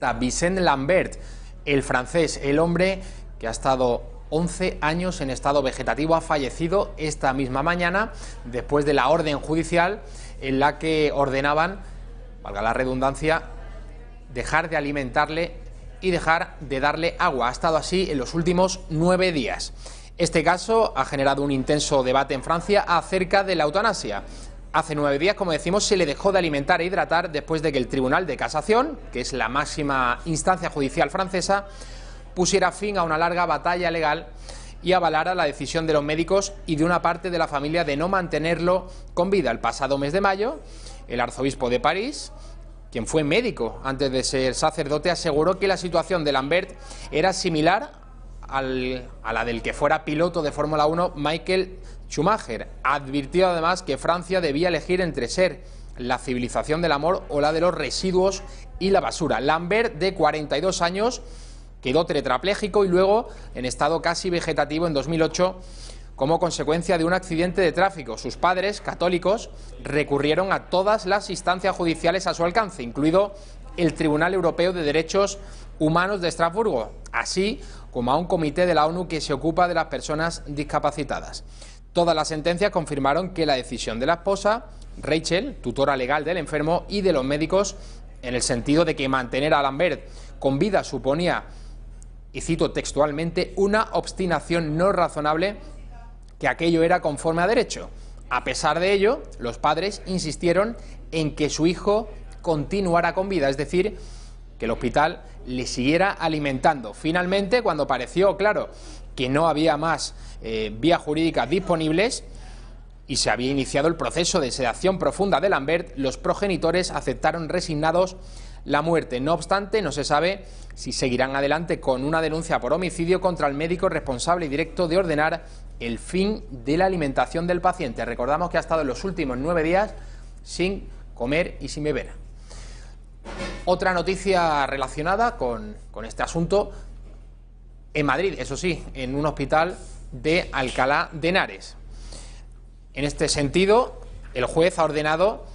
para Vicente Lambert, el francés, el hombre que ha estado 11 años en estado vegetativo, ha fallecido esta misma mañana después de la orden judicial en la que ordenaban, valga la redundancia, dejar de alimentarle y dejar de darle agua. Ha estado así en los últimos 9 días. Este caso ha generado un intenso debate en Francia acerca de la eutanasia. Hace 9 días, como decimos, se le dejó de alimentar e hidratar después de que el Tribunal de Casación, que es la máxima instancia judicial francesa, pusiera fin a una larga batalla legal y avalara la decisión de los médicos y de una parte de la familia de no mantenerlo con vida. El pasado mes de mayo, el arzobispo de París, quien fue médico antes de ser sacerdote, aseguró que la situación de Lambert era similar a la del que fuera piloto de Fórmula 1 Michael Schumacher. Advirtió además que Francia debía elegir entre ser la civilización del amor o la de los residuos y la basura. Lambert, de 42 años, quedó tetrapléjico y luego en estado casi vegetativo en 2008 como consecuencia de un accidente de tráfico. Sus padres, católicos, recurrieron a todas las instancias judiciales a su alcance, incluido el Tribunal Europeo de Derechos Humanos de Estrasburgo, así como a un comité de la ONU que se ocupa de las personas discapacitadas. Todas las sentencias confirmaron que la decisión de la esposa, Rachel, tutora legal del enfermo, y de los médicos, en el sentido de que mantener a Lambert con vida suponía, y cito textualmente, una obstinación no razonable, que aquello era conforme a derecho. A pesar de ello, los padres insistieron en que su hijo continuara con vida, es decir, que el hospital le siguiera alimentando. Finalmente, cuando pareció claro que no había más vías jurídicas disponibles y se había iniciado el proceso de sedación profunda de Lambert, los progenitores aceptaron resignados la muerte. No obstante, no se sabe si seguirán adelante con una denuncia por homicidio contra el médico responsable y directo de ordenar el fin de la alimentación del paciente. Recordamos que ha estado en los últimos 9 días sin comer y sin beber. Otra noticia relacionada con este asunto, en Madrid, eso sí, en un hospital de Alcalá de Henares. En este sentido, el juez ha ordenado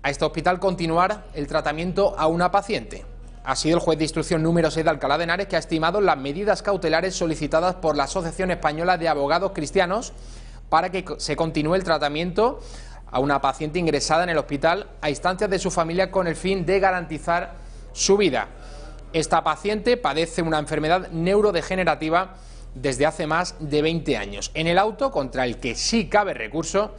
a este hospital continuar el tratamiento a una paciente. Ha sido el juez de instrucción número 6 de Alcalá de Henares que ha estimado las medidas cautelares solicitadas por la Asociación Española de Abogados Cristianos para que se continúe el tratamiento a una paciente ingresada en el hospital a instancias de su familia con el fin de garantizar su vida. Esta paciente padece una enfermedad neurodegenerativa desde hace más de 20 años. En el auto, contra el que sí cabe recurso,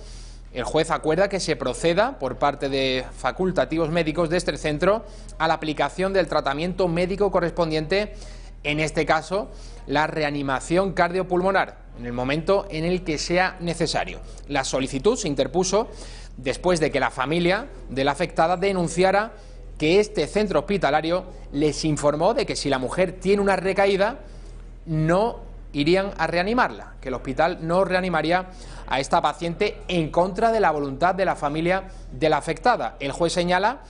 el juez acuerda que se proceda por parte de facultativos médicos de este centro a la aplicación del tratamiento médico correspondiente, en este caso la reanimación cardiopulmonar, en el momento en el que sea necesario. La solicitud se interpuso después de que la familia de la afectada denunciara que este centro hospitalario les informó de que si la mujer tiene una recaída no irían a reanimarla, que el hospital no reanimaría a esta paciente en contra de la voluntad de la familia de la afectada. El juez señala,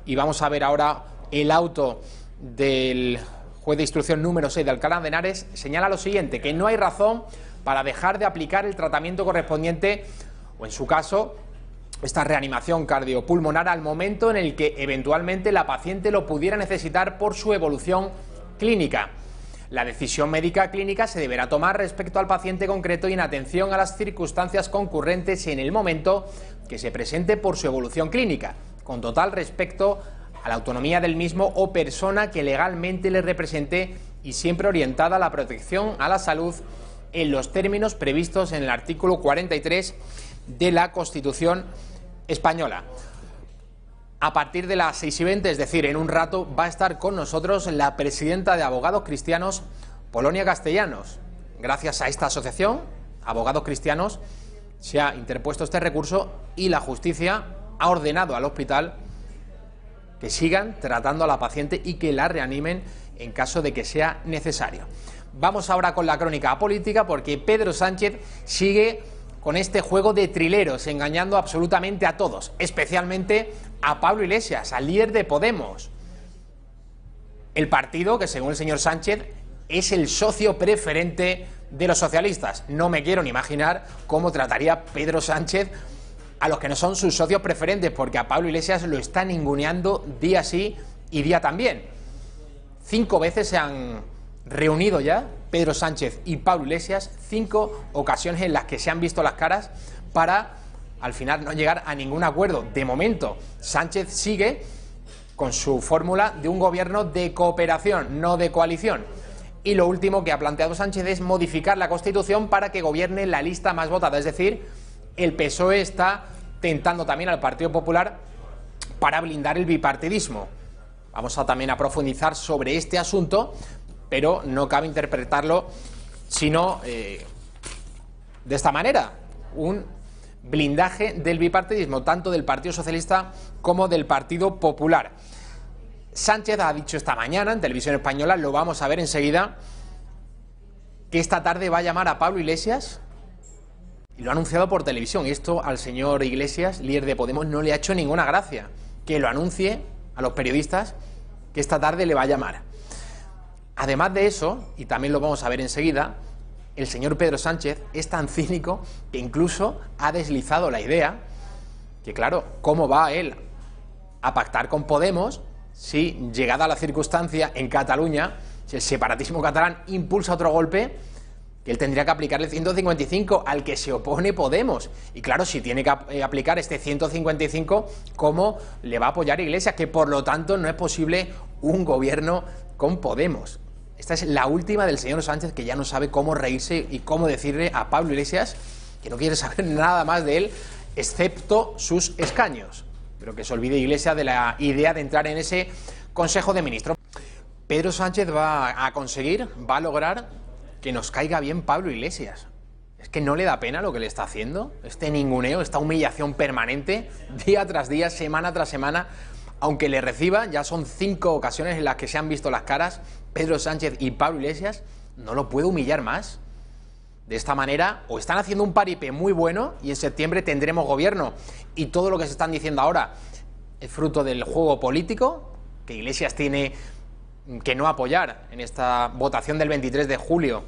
y vamos a ver ahora el auto del juez de instrucción número 6 de Alcalá de Henares, señala lo siguiente, que no hay razón para dejar de aplicar el tratamiento correspondiente, o en su caso, esta reanimación cardiopulmonar, al momento en el que eventualmente la paciente lo pudiera necesitar por su evolución clínica. La decisión médica clínica se deberá tomar respecto al paciente concreto y en atención a las circunstancias concurrentes en el momento que se presente por su evolución clínica, con total respecto a la autonomía del mismo o persona que legalmente le represente y siempre orientada a la protección a la salud en los términos previstos en el artículo 43 de la Constitución española. A partir de las 6:20, es decir, en un rato, va a estar con nosotros la presidenta de Abogados Cristianos, Polonia Castellanos. Gracias a esta asociación, Abogados Cristianos, se ha interpuesto este recurso y la justicia ha ordenado al hospital que sigan tratando a la paciente y que la reanimen en caso de que sea necesario. Vamos ahora con la crónica política, porque Pedro Sánchez sigue con este juego de trileros, engañando absolutamente a todos, especialmente a Pablo Iglesias, al líder de Podemos. El partido que, según el señor Sánchez, es el socio preferente de los socialistas. No me quiero ni imaginar cómo trataría Pedro Sánchez a los que no son sus socios preferentes, porque a Pablo Iglesias lo está ninguneando día sí y día también. 5 veces se han reunido ya Pedro Sánchez y Pablo Iglesias, 5 ocasiones en las que se han visto las caras para al final no llegar a ningún acuerdo. De momento, Sánchez sigue con su fórmula de un gobierno de cooperación, no de coalición. Y lo último que ha planteado Sánchez es modificar la Constitución para que gobierne la lista más votada. Es decir, el PSOE está tentando también al Partido Popular para blindar el bipartidismo. Vamos también a profundizar sobre este asunto, pero no cabe interpretarlo sino de esta manera, un blindaje del bipartidismo, tanto del Partido Socialista como del Partido Popular. Sánchez ha dicho esta mañana en Televisión Española, lo vamos a ver enseguida, que esta tarde va a llamar a Pablo Iglesias, y lo ha anunciado por televisión. Esto al señor Iglesias, líder de Podemos, no le ha hecho ninguna gracia, que lo anuncie a los periodistas que esta tarde le va a llamar. Además de eso, y también lo vamos a ver enseguida, el señor Pedro Sánchez es tan cínico que incluso ha deslizado la idea que, claro, ¿cómo va él a pactar con Podemos si, llegada la circunstancia en Cataluña, si el separatismo catalán impulsa otro golpe, que él tendría que aplicar el 155 al que se opone Podemos? Y claro, si tiene que aplicar este 155, ¿cómo le va a apoyar Iglesias? Que por lo tanto no es posible un gobierno con Podemos. Esta es la última del señor Sánchez, que ya no sabe cómo reírse y cómo decirle a Pablo Iglesias que no quiere saber nada más de él, excepto sus escaños. Pero que se olvide Iglesias de la idea de entrar en ese Consejo de Ministros. Pedro Sánchez va a lograr que nos caiga bien Pablo Iglesias. Es que no le da pena lo que le está haciendo, este ninguneo, esta humillación permanente, día tras día, semana tras semana. Aunque le reciba, ya son 5 ocasiones en las que se han visto las caras Pedro Sánchez y Pablo Iglesias, no lo puede humillar más. De esta manera, o están haciendo un paripé muy bueno y en septiembre tendremos gobierno, y todo lo que se están diciendo ahora es fruto del juego político que Iglesias tiene que no apoyar en esta votación del 23 de julio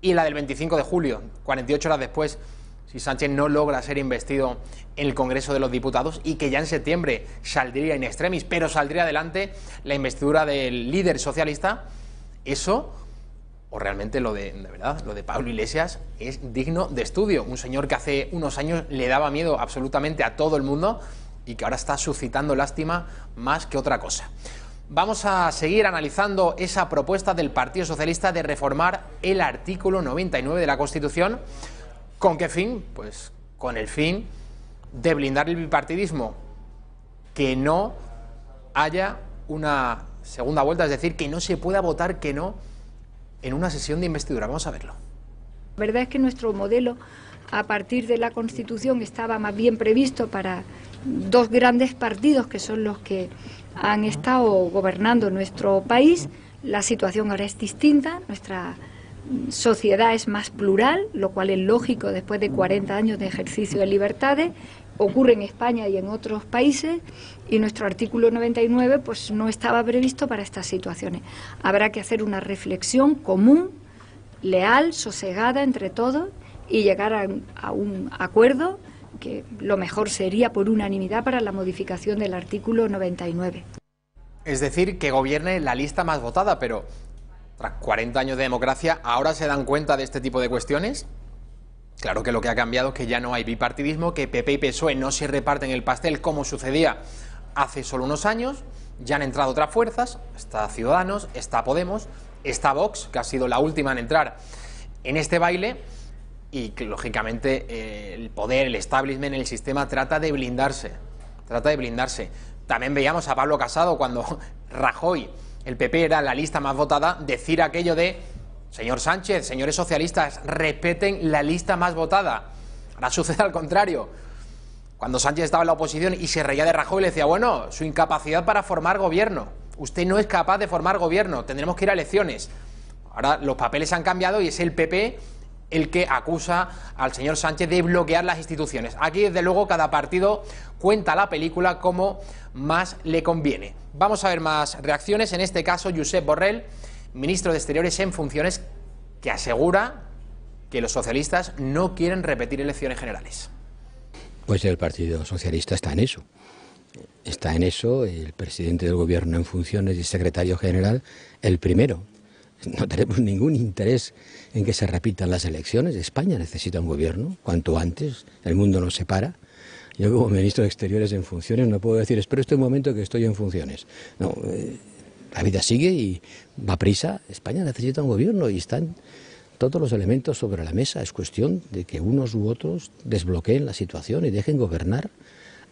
y la del 25 de julio, 48 horas después, si Sánchez no logra ser investido en el Congreso de los Diputados, y que ya en septiembre saldría in extremis, pero saldría adelante la investidura del líder socialista. Eso, o realmente de verdad, lo de Pablo Iglesias es digno de estudio. Un señor que hace unos años le daba miedo absolutamente a todo el mundo y que ahora está suscitando lástima más que otra cosa. Vamos a seguir analizando esa propuesta del Partido Socialista de reformar el artículo 99 de la Constitución. ¿Con qué fin? Pues con el fin de blindar el bipartidismo, que no haya una segunda vuelta, es decir, que no se pueda votar que no en una sesión de investidura. Vamos a verlo. La verdad es que nuestro modelo, a partir de la Constitución, estaba más bien previsto para 2 grandes partidos, que son los que han estado gobernando nuestro país. La situación ahora es distinta, nuestra sociedad es más plural, lo cual es lógico después de 40 años de ejercicio de libertades. Ocurre en España y en otros países, y nuestro artículo 99 pues no estaba previsto para estas situaciones. Habrá que hacer una reflexión común, leal, sosegada entre todos, y llegar a un acuerdo, que lo mejor sería por unanimidad, para la modificación del artículo 99. Es decir, que gobierne la lista más votada, pero tras 40 años de democracia, ¿ahora se dan cuenta de este tipo de cuestiones? Claro que lo que ha cambiado es que ya no hay bipartidismo, que PP y PSOE no se reparten el pastel como sucedía hace solo unos años. Ya han entrado otras fuerzas, está Ciudadanos, está Podemos, está Vox, que ha sido la última en entrar en este baile, y que lógicamente el poder, el establishment, el sistema trata de blindarse. También veíamos a Pablo Casado, cuando Rajoy, el PP era la lista más votada, decir aquello de: señor Sánchez, señores socialistas, respeten la lista más votada. Ahora sucede al contrario. Cuando Sánchez estaba en la oposición y se reía de Rajoy, le decía: bueno, su incapacidad para formar gobierno. Usted no es capaz de formar gobierno, tendremos que ir a elecciones. Ahora los papeles han cambiado y es el PP el que acusa al señor Sánchez de bloquear las instituciones. Aquí, desde luego, cada partido cuenta la película como más le conviene. Vamos a ver más reacciones. En este caso, Josep Borrell, ministro de Exteriores en funciones, que asegura que los socialistas no quieren repetir elecciones generales. Pues el Partido Socialista está en eso. Está en eso el presidente del Gobierno en funciones y secretario general, el primero. No tenemos ningún interés en que se repitan las elecciones. España necesita un gobierno cuanto antes, el mundo nos separa. Yo como ministro de Exteriores en funciones no puedo decir, espero este momento que estoy en funciones. No, la vida sigue y va a prisa. España necesita un gobierno y están todos los elementos sobre la mesa. Es cuestión de que unos u otros desbloqueen la situación y dejen gobernar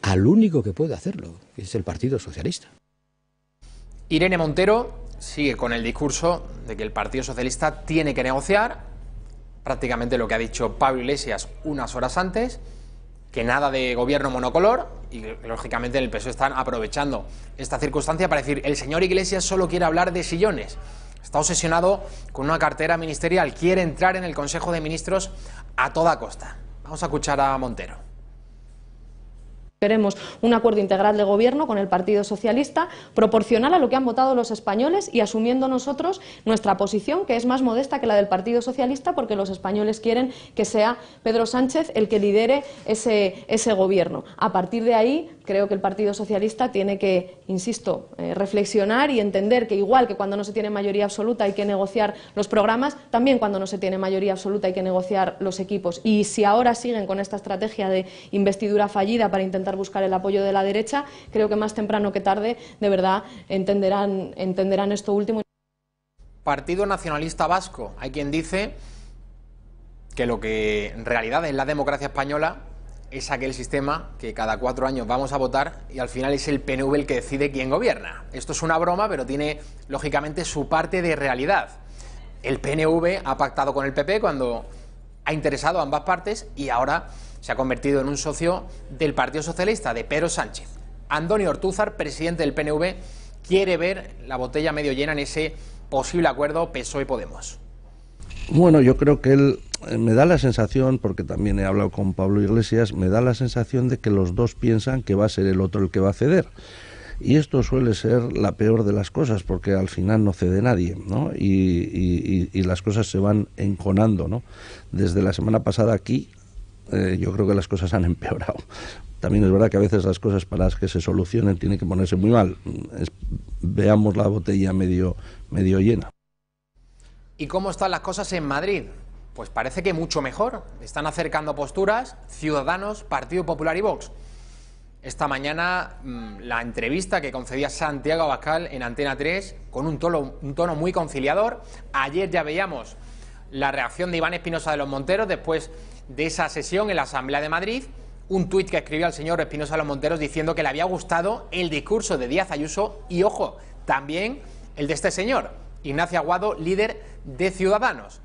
al único que puede hacerlo, que es el Partido Socialista. Irene Montero sigue con el discurso de que el Partido Socialista tiene que negociar, prácticamente lo que ha dicho Pablo Iglesias unas horas antes, que nada de gobierno monocolor, y lógicamente en el PSOE están aprovechando esta circunstancia para decir, el señor Iglesias solo quiere hablar de sillones, está obsesionado con una cartera ministerial, quiere entrar en el Consejo de Ministros a toda costa. Vamos a escuchar a Montero. Queremos un acuerdo integral de gobierno con el Partido Socialista, proporcional a lo que han votado los españoles y asumiendo nosotros nuestra posición, que es más modesta que la del Partido Socialista, porque los españoles quieren que sea Pedro Sánchez el que lidere ese gobierno. A partir de ahí, creo que el Partido Socialista tiene que, insisto, reflexionar y entender que igual que cuando no se tiene mayoría absoluta hay que negociar los programas, también cuando no se tiene mayoría absoluta hay que negociar los equipos. Y si ahora siguen con esta estrategia de investidura fallida para intentar buscar el apoyo de la derecha, creo que más temprano que tarde, de verdad, entenderán esto último. Partido Nacionalista Vasco. Hay quien dice que lo que en realidad es la democracia española es aquel sistema que cada 4 años vamos a votar y al final es el PNV el que decide quién gobierna. Esto es una broma, pero tiene lógicamente su parte de realidad. El PNV ha pactado con el PP cuando ha interesado a ambas partes y ahora se ha convertido en un socio del Partido Socialista, de Pedro Sánchez. Antonio Ortúzar, presidente del PNV, quiere ver la botella medio llena en ese posible acuerdo PSOE-Podemos. Bueno, yo creo que él, me da la sensación, porque también he hablado con Pablo Iglesias, me da la sensación de que los dos piensan que va a ser el otro el que va a ceder. Y esto suele ser la peor de las cosas, porque al final no cede nadie, ¿no? Y las cosas se van enconando, ¿no? Desde la semana pasada aquí, yo creo que las cosas han empeorado. También es verdad que a veces las cosas para que se solucionen tienen que ponerse muy mal. Veamos la botella medio llena. ¿Y cómo están las cosas en Madrid? Pues parece que mucho mejor. Están acercando posturas Ciudadanos, Partido Popular y Vox. Esta mañana la entrevista que concedía Santiago Abascal en Antena 3 con un tono muy conciliador. Ayer ya veíamos la reacción de Iván Espinosa de los Monteros después de esa sesión en la Asamblea de Madrid, un tuit que escribió al señor Espinosa de los Monteros diciendo que le había gustado el discurso de Díaz Ayuso y, ojo, también el de este señor, Ignacio Aguado, líder de Ciudadanos.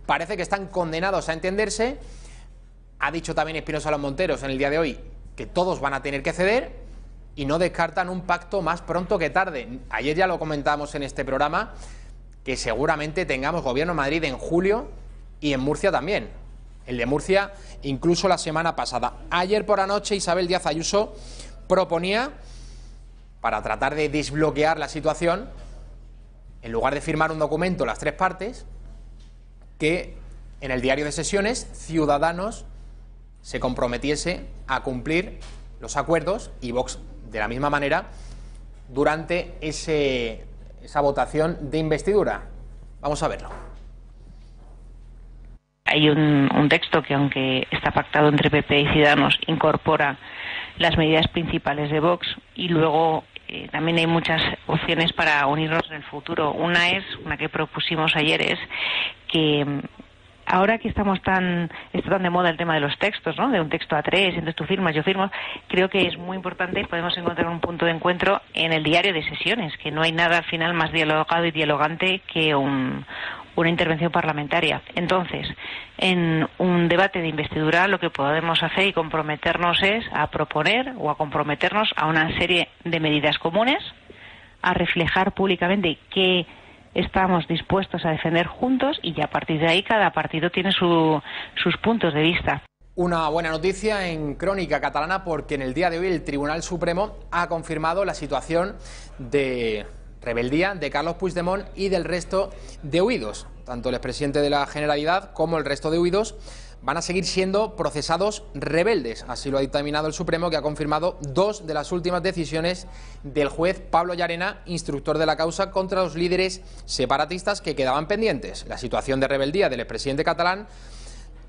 Parece que están condenados a entenderse. Ha dicho también Espinosa de los Monteros en el día de hoy que todos van a tener que ceder y no descartan un pacto más pronto que tarde. Ayer ya lo comentábamos en este programa, que seguramente tengamos gobierno en Madrid en julio y en Murcia también. El de Murcia incluso la semana pasada. Ayer por la noche Isabel Díaz Ayuso proponía, para tratar de desbloquear la situación, en lugar de firmar un documento las 3 partes, que en el diario de sesiones Ciudadanos se comprometiese a cumplir los acuerdos y Vox de la misma manera durante esa votación de investidura. Vamos a verlo. Hay un texto que, aunque está pactado entre PP y Ciudadanos, incorpora las medidas principales de Vox y luego también hay muchas opciones para unirnos en el futuro. Una que propusimos ayer, es que ahora que está tan de moda el tema de los textos, ¿no? De un texto a 3, entonces tú firmas, yo firmo, creo que es muy importante y podemos encontrar un punto de encuentro en el diario de sesiones, que no hay nada al final más dialogado y dialogante que una intervención parlamentaria. Entonces, en un debate de investidura lo que podemos hacer y comprometernos es a proponer o a comprometernos a una serie de medidas comunes, a reflejar públicamente qué estamos dispuestos a defender juntos y ya a partir de ahí cada partido tiene sus puntos de vista. Una buena noticia en Crónica Catalana, porque en el día de hoy el Tribunal Supremo ha confirmado la situación de rebeldía de Carlos Puigdemont y del resto de huidos. Tanto el expresidente de la Generalidad como el resto de huidos van a seguir siendo procesados rebeldes. Así lo ha dictaminado el Supremo, que ha confirmado 2 de las últimas decisiones del juez Pablo Llarena, instructor de la causa contra los líderes separatistas que quedaban pendientes. La situación de rebeldía del expresidente catalán,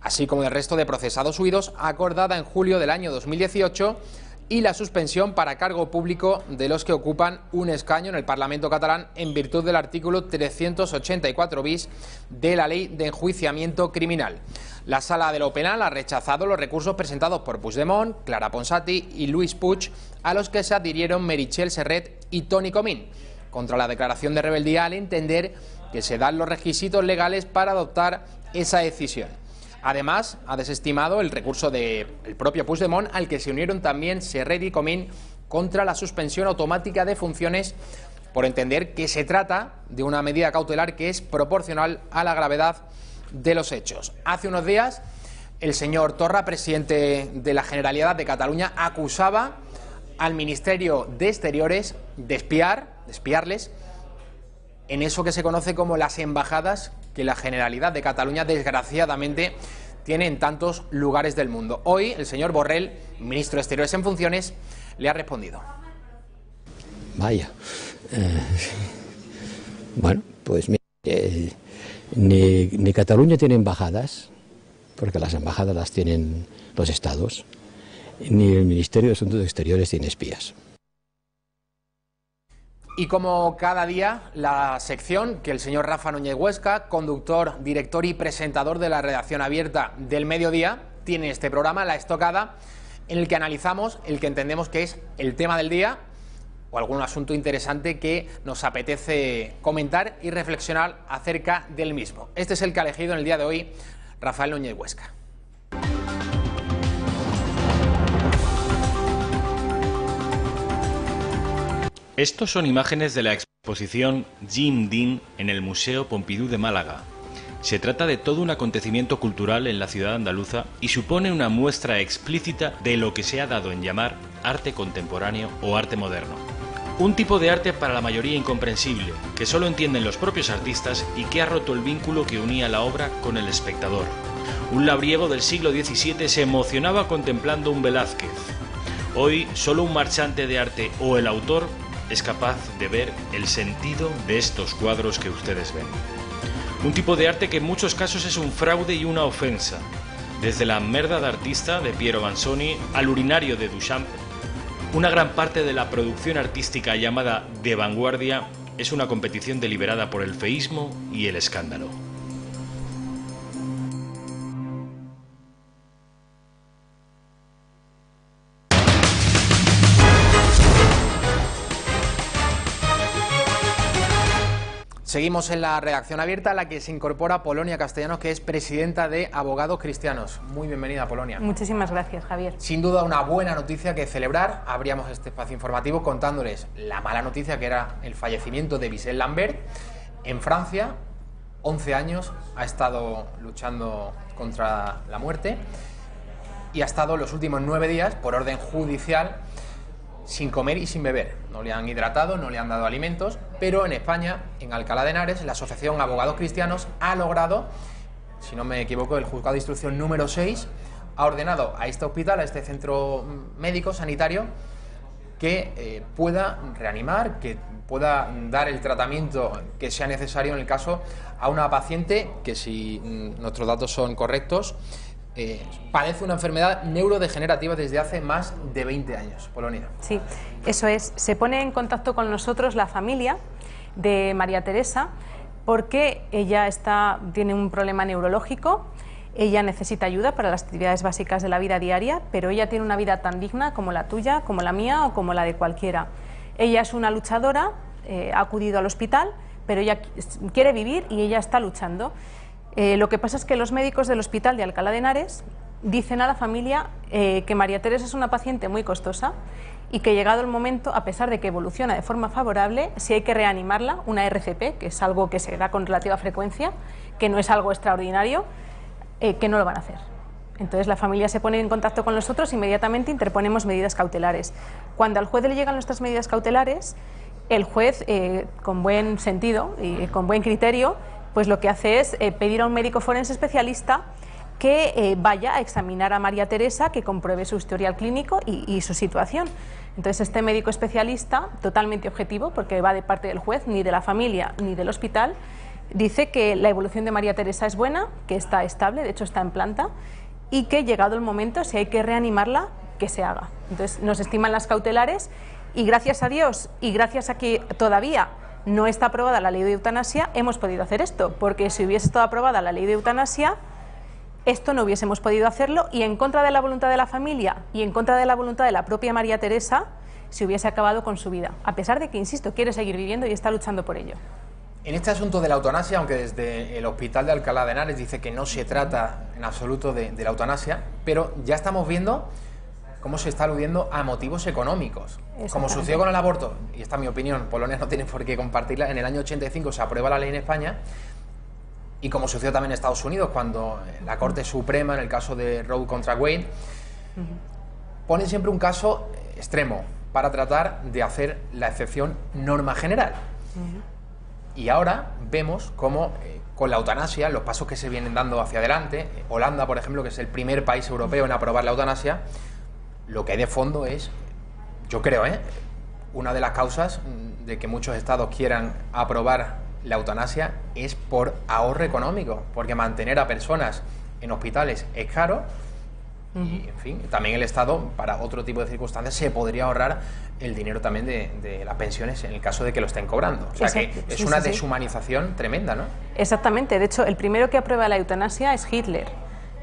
así como del resto de procesados huidos, acordada en julio del año 2018, y la suspensión para cargo público de los que ocupan un escaño en el Parlamento catalán en virtud del artículo 384 bis de la Ley de Enjuiciamiento Criminal. La Sala de lo Penal ha rechazado los recursos presentados por Puigdemont, Clara Ponsati y Luis Puig, a los que se adhirieron Meritxell Serret y Toni Comín, contra la declaración de rebeldía, al entender que se dan los requisitos legales para adoptar esa decisión. Además, ha desestimado el recurso del propio Puigdemont, al que se unieron también Serret y Comín, contra la suspensión automática de funciones, por entender que se trata de una medida cautelar que es proporcional a la gravedad de los hechos. Hace unos días, el señor Torra, presidente de la Generalitat de Cataluña, acusaba al Ministerio de Exteriores de espiarles en eso que se conoce como las embajadas que la Generalitat de Cataluña, desgraciadamente, tiene en tantos lugares del mundo. Hoy el señor Borrell, ministro de Exteriores en funciones, le ha respondido. Vaya. Bueno, pues ni Cataluña tiene embajadas, porque las embajadas las tienen los estados, ni el Ministerio de Asuntos Exteriores tiene espías. Y como cada día, la sección que el señor Rafa Núñez Huesca, conductor, director y presentador de la redacción abierta del Mediodía, tiene este programa, La Estocada, en el que analizamos el que entendemos que es el tema del día o algún asunto interesante que nos apetece comentar y reflexionar acerca del mismo. Este es el que ha elegido en el día de hoy Rafael Núñez Huesca. Estos son imágenes de la exposición Jim Dean en el Museo Pompidou de Málaga. Se trata de todo un acontecimiento cultural en la ciudad andaluza y supone una muestra explícita de lo que se ha dado en llamar arte contemporáneo o arte moderno. Un tipo de arte para la mayoría incomprensible, que solo entienden los propios artistas y que ha roto el vínculo que unía la obra con el espectador. Un labriego del siglo XVII se emocionaba contemplando un Velázquez. Hoy, solo un marchante de arte o el autor es capaz de ver el sentido de estos cuadros que ustedes ven. Un tipo de arte que en muchos casos es un fraude y una ofensa. Desde la merda d'artista de Piero Manzoni al urinario de Duchamp, una gran parte de la producción artística llamada de vanguardia es una competición deliberada por el feísmo y el escándalo. Seguimos en la redacción abierta, a la que se incorpora Polonia Castellanos, que es presidenta de Abogados Cristianos. Muy bienvenida, Polonia. Muchísimas gracias, Javier. Sin duda una buena noticia que celebrar. Abríamos este espacio informativo contándoles la mala noticia, que era el fallecimiento de Michel Lambert en Francia. 11 años ha estado luchando contra la muerte y ha estado los últimos 9 días, por orden judicial, sin comer y sin beber. No le han hidratado, no le han dado alimentos, pero en España, en Alcalá de Henares, la Asociación Abogados Cristianos ha logrado, si no me equivoco, el juzgado de instrucción número 6 ha ordenado a este hospital, a este centro médico sanitario, que pueda reanimar, que pueda dar el tratamiento que sea necesario en el caso a una paciente que, si nuestros datos son correctos, padece una enfermedad neurodegenerativa desde hace más de 20 años. Polonia. Sí, eso es. Se pone en contacto con nosotros la familia de María Teresa porque ella tiene un problema neurológico, ella necesita ayuda para las actividades básicas de la vida diaria, pero ella tiene una vida tan digna como la tuya, como la mía o como la de cualquiera. Ella es una luchadora, ha acudido al hospital, pero ella quiere vivir y ella está luchando. Lo que pasa es que los médicos del Hospital de Alcalá de Henares dicen a la familia que María Teresa es una paciente muy costosa y que, llegado el momento, a pesar de que evoluciona de forma favorable, si hay que reanimarla, una RCP, que es algo que se da con relativa frecuencia, que no es algo extraordinario, que no lo van a hacer. Entonces la familia se pone en contacto con nosotros, inmediatamente interponemos medidas cautelares. Cuando al juez le llegan nuestras medidas cautelares, el juez, con buen sentido y con buen criterio, pues lo que hace es pedir a un médico forense especialista que vaya a examinar a María Teresa, que compruebe su historial clínico y su situación. Entonces, este médico especialista, totalmente objetivo, porque va de parte del juez, ni de la familia ni del hospital, dice que la evolución de María Teresa es buena, que está estable, de hecho está en planta, y que llegado el momento, si hay que reanimarla, que se haga. Entonces, nos estiman las cautelares y gracias a Dios y gracias a que todavía no está aprobada la ley de eutanasia, hemos podido hacer esto, porque si hubiese estado aprobada la ley de eutanasia, esto no hubiésemos podido hacerlo, y en contra de la voluntad de la familia y en contra de la voluntad de la propia María Teresa, se hubiese acabado con su vida, a pesar de que, insisto, quiere seguir viviendo y está luchando por ello. En este asunto de la eutanasia, aunque desde el Hospital de Alcalá de Henares dice que no se trata en absoluto de la eutanasia, pero ya estamos viendo cómo se está aludiendo a motivos económicos. Como sucedió con el aborto, y esta es mi opinión, Polonia no tiene por qué compartirla, en el año 85 se aprueba la ley en España, y como sucedió también en Estados Unidos, cuando la Corte Suprema, en el caso de Roe contra Wade, pone siempre un caso extremo para tratar de hacer la excepción norma general. Y ahora vemos cómo con la eutanasia, los pasos que se vienen dando hacia adelante, Holanda, por ejemplo, que es el primer país europeo en aprobar la eutanasia, lo que hay de fondo es, yo creo, una de las causas de que muchos estados quieran aprobar la eutanasia es por ahorro económico, porque mantener a personas en hospitales es caro. Y, en fin, también el Estado, para otro tipo de circunstancias, se podría ahorrar el dinero también de las pensiones en el caso de que lo estén cobrando. O sea, que es una deshumanización tremenda, ¿no? Exactamente. De hecho, el primero que aprueba la eutanasia es Hitler.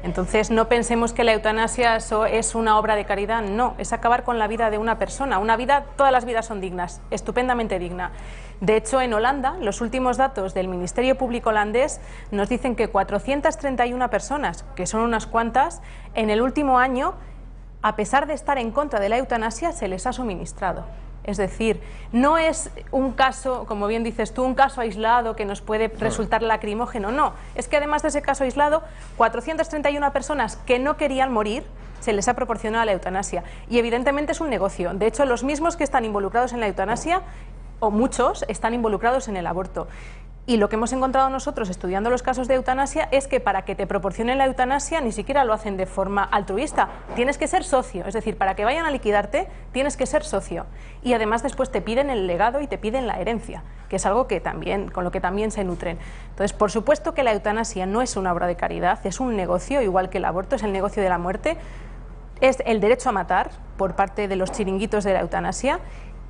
Entonces, no pensemos que la eutanasia es una obra de caridad. No, es acabar con la vida de una persona. Una vida, todas las vidas son dignas, estupendamente digna. De hecho, en Holanda, los últimos datos del Ministerio Público holandés nos dicen que 431 personas, que son unas cuantas, en el último año, a pesar de estar en contra de la eutanasia, se les ha suministrado. Es decir, no es un caso, como bien dices tú, un caso aislado que nos puede resultar lacrimógeno, no. Es que además de ese caso aislado, 431 personas que no querían morir, se les ha proporcionado la eutanasia. Y evidentemente es un negocio. De hecho, los mismos que están involucrados en la eutanasia, o muchos, están involucrados en el aborto. Y lo que hemos encontrado nosotros estudiando los casos de eutanasia es que para que te proporcionen la eutanasia ni siquiera lo hacen de forma altruista. Tienes que ser socio, es decir, para que vayan a liquidarte tienes que ser socio. Y además después te piden el legado y te piden la herencia, que es algo que también, con lo que también se nutren. Entonces, por supuesto que la eutanasia no es una obra de caridad, es un negocio, igual que el aborto es el negocio de la muerte, es el derecho a matar por parte de los chiringuitos de la eutanasia.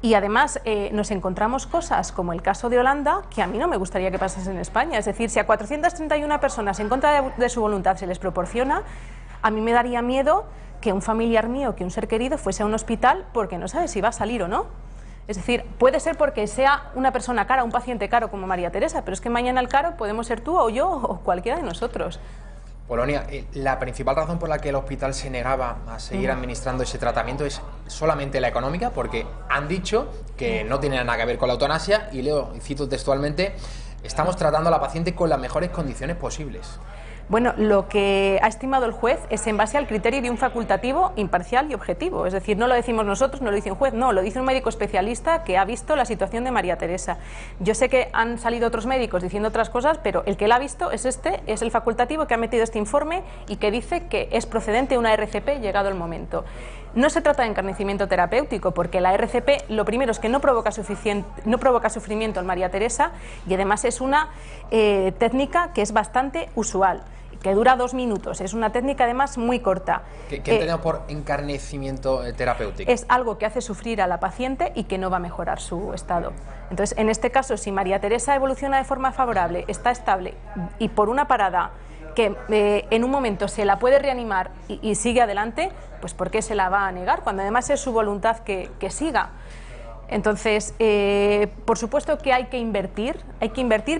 Y además nos encontramos cosas como el caso de Holanda, que a mí no me gustaría que pasase en España. Es decir, si a 431 personas en contra de su voluntad se les proporciona, a mí me daría miedo que un familiar mío, que un ser querido, fuese a un hospital porque no sabe si va a salir o no. Es decir, puede ser porque sea una persona cara, un paciente caro como María Teresa, pero es que mañana el caro podemos ser tú o yo o cualquiera de nosotros. Polonia, la principal razón por la que el hospital se negaba a seguir administrando ese tratamiento es solamente la económica, porque han dicho que no tiene nada que ver con la eutanasia, y leo, y cito textualmente, estamos tratando a la paciente con las mejores condiciones posibles. Bueno, lo que ha estimado el juez es en base al criterio de un facultativo imparcial y objetivo. Es decir, no lo decimos nosotros, no lo dice un juez, no, lo dice un médico especialista que ha visto la situación de María Teresa. Yo sé que han salido otros médicos diciendo otras cosas, pero el que la ha visto es es el facultativo que ha metido este informe y que dice que es procedente una RCP llegado el momento. No se trata de encarnecimiento terapéutico, porque la RCP lo primero es que no provoca sufrimiento en María Teresa, y además es una técnica que es bastante usual, que dura 2 minutos. Es una técnica además muy corta. ¿Qué entendemos por encarnecimiento terapéutico? Es algo que hace sufrir a la paciente y que no va a mejorar su estado. Entonces, en este caso, si María Teresa evoluciona de forma favorable, está estable y por una parada que en un momento se la puede reanimar y sigue adelante, pues ¿por qué se la va a negar? Cuando además es su voluntad que siga. Entonces, por supuesto que hay que invertir,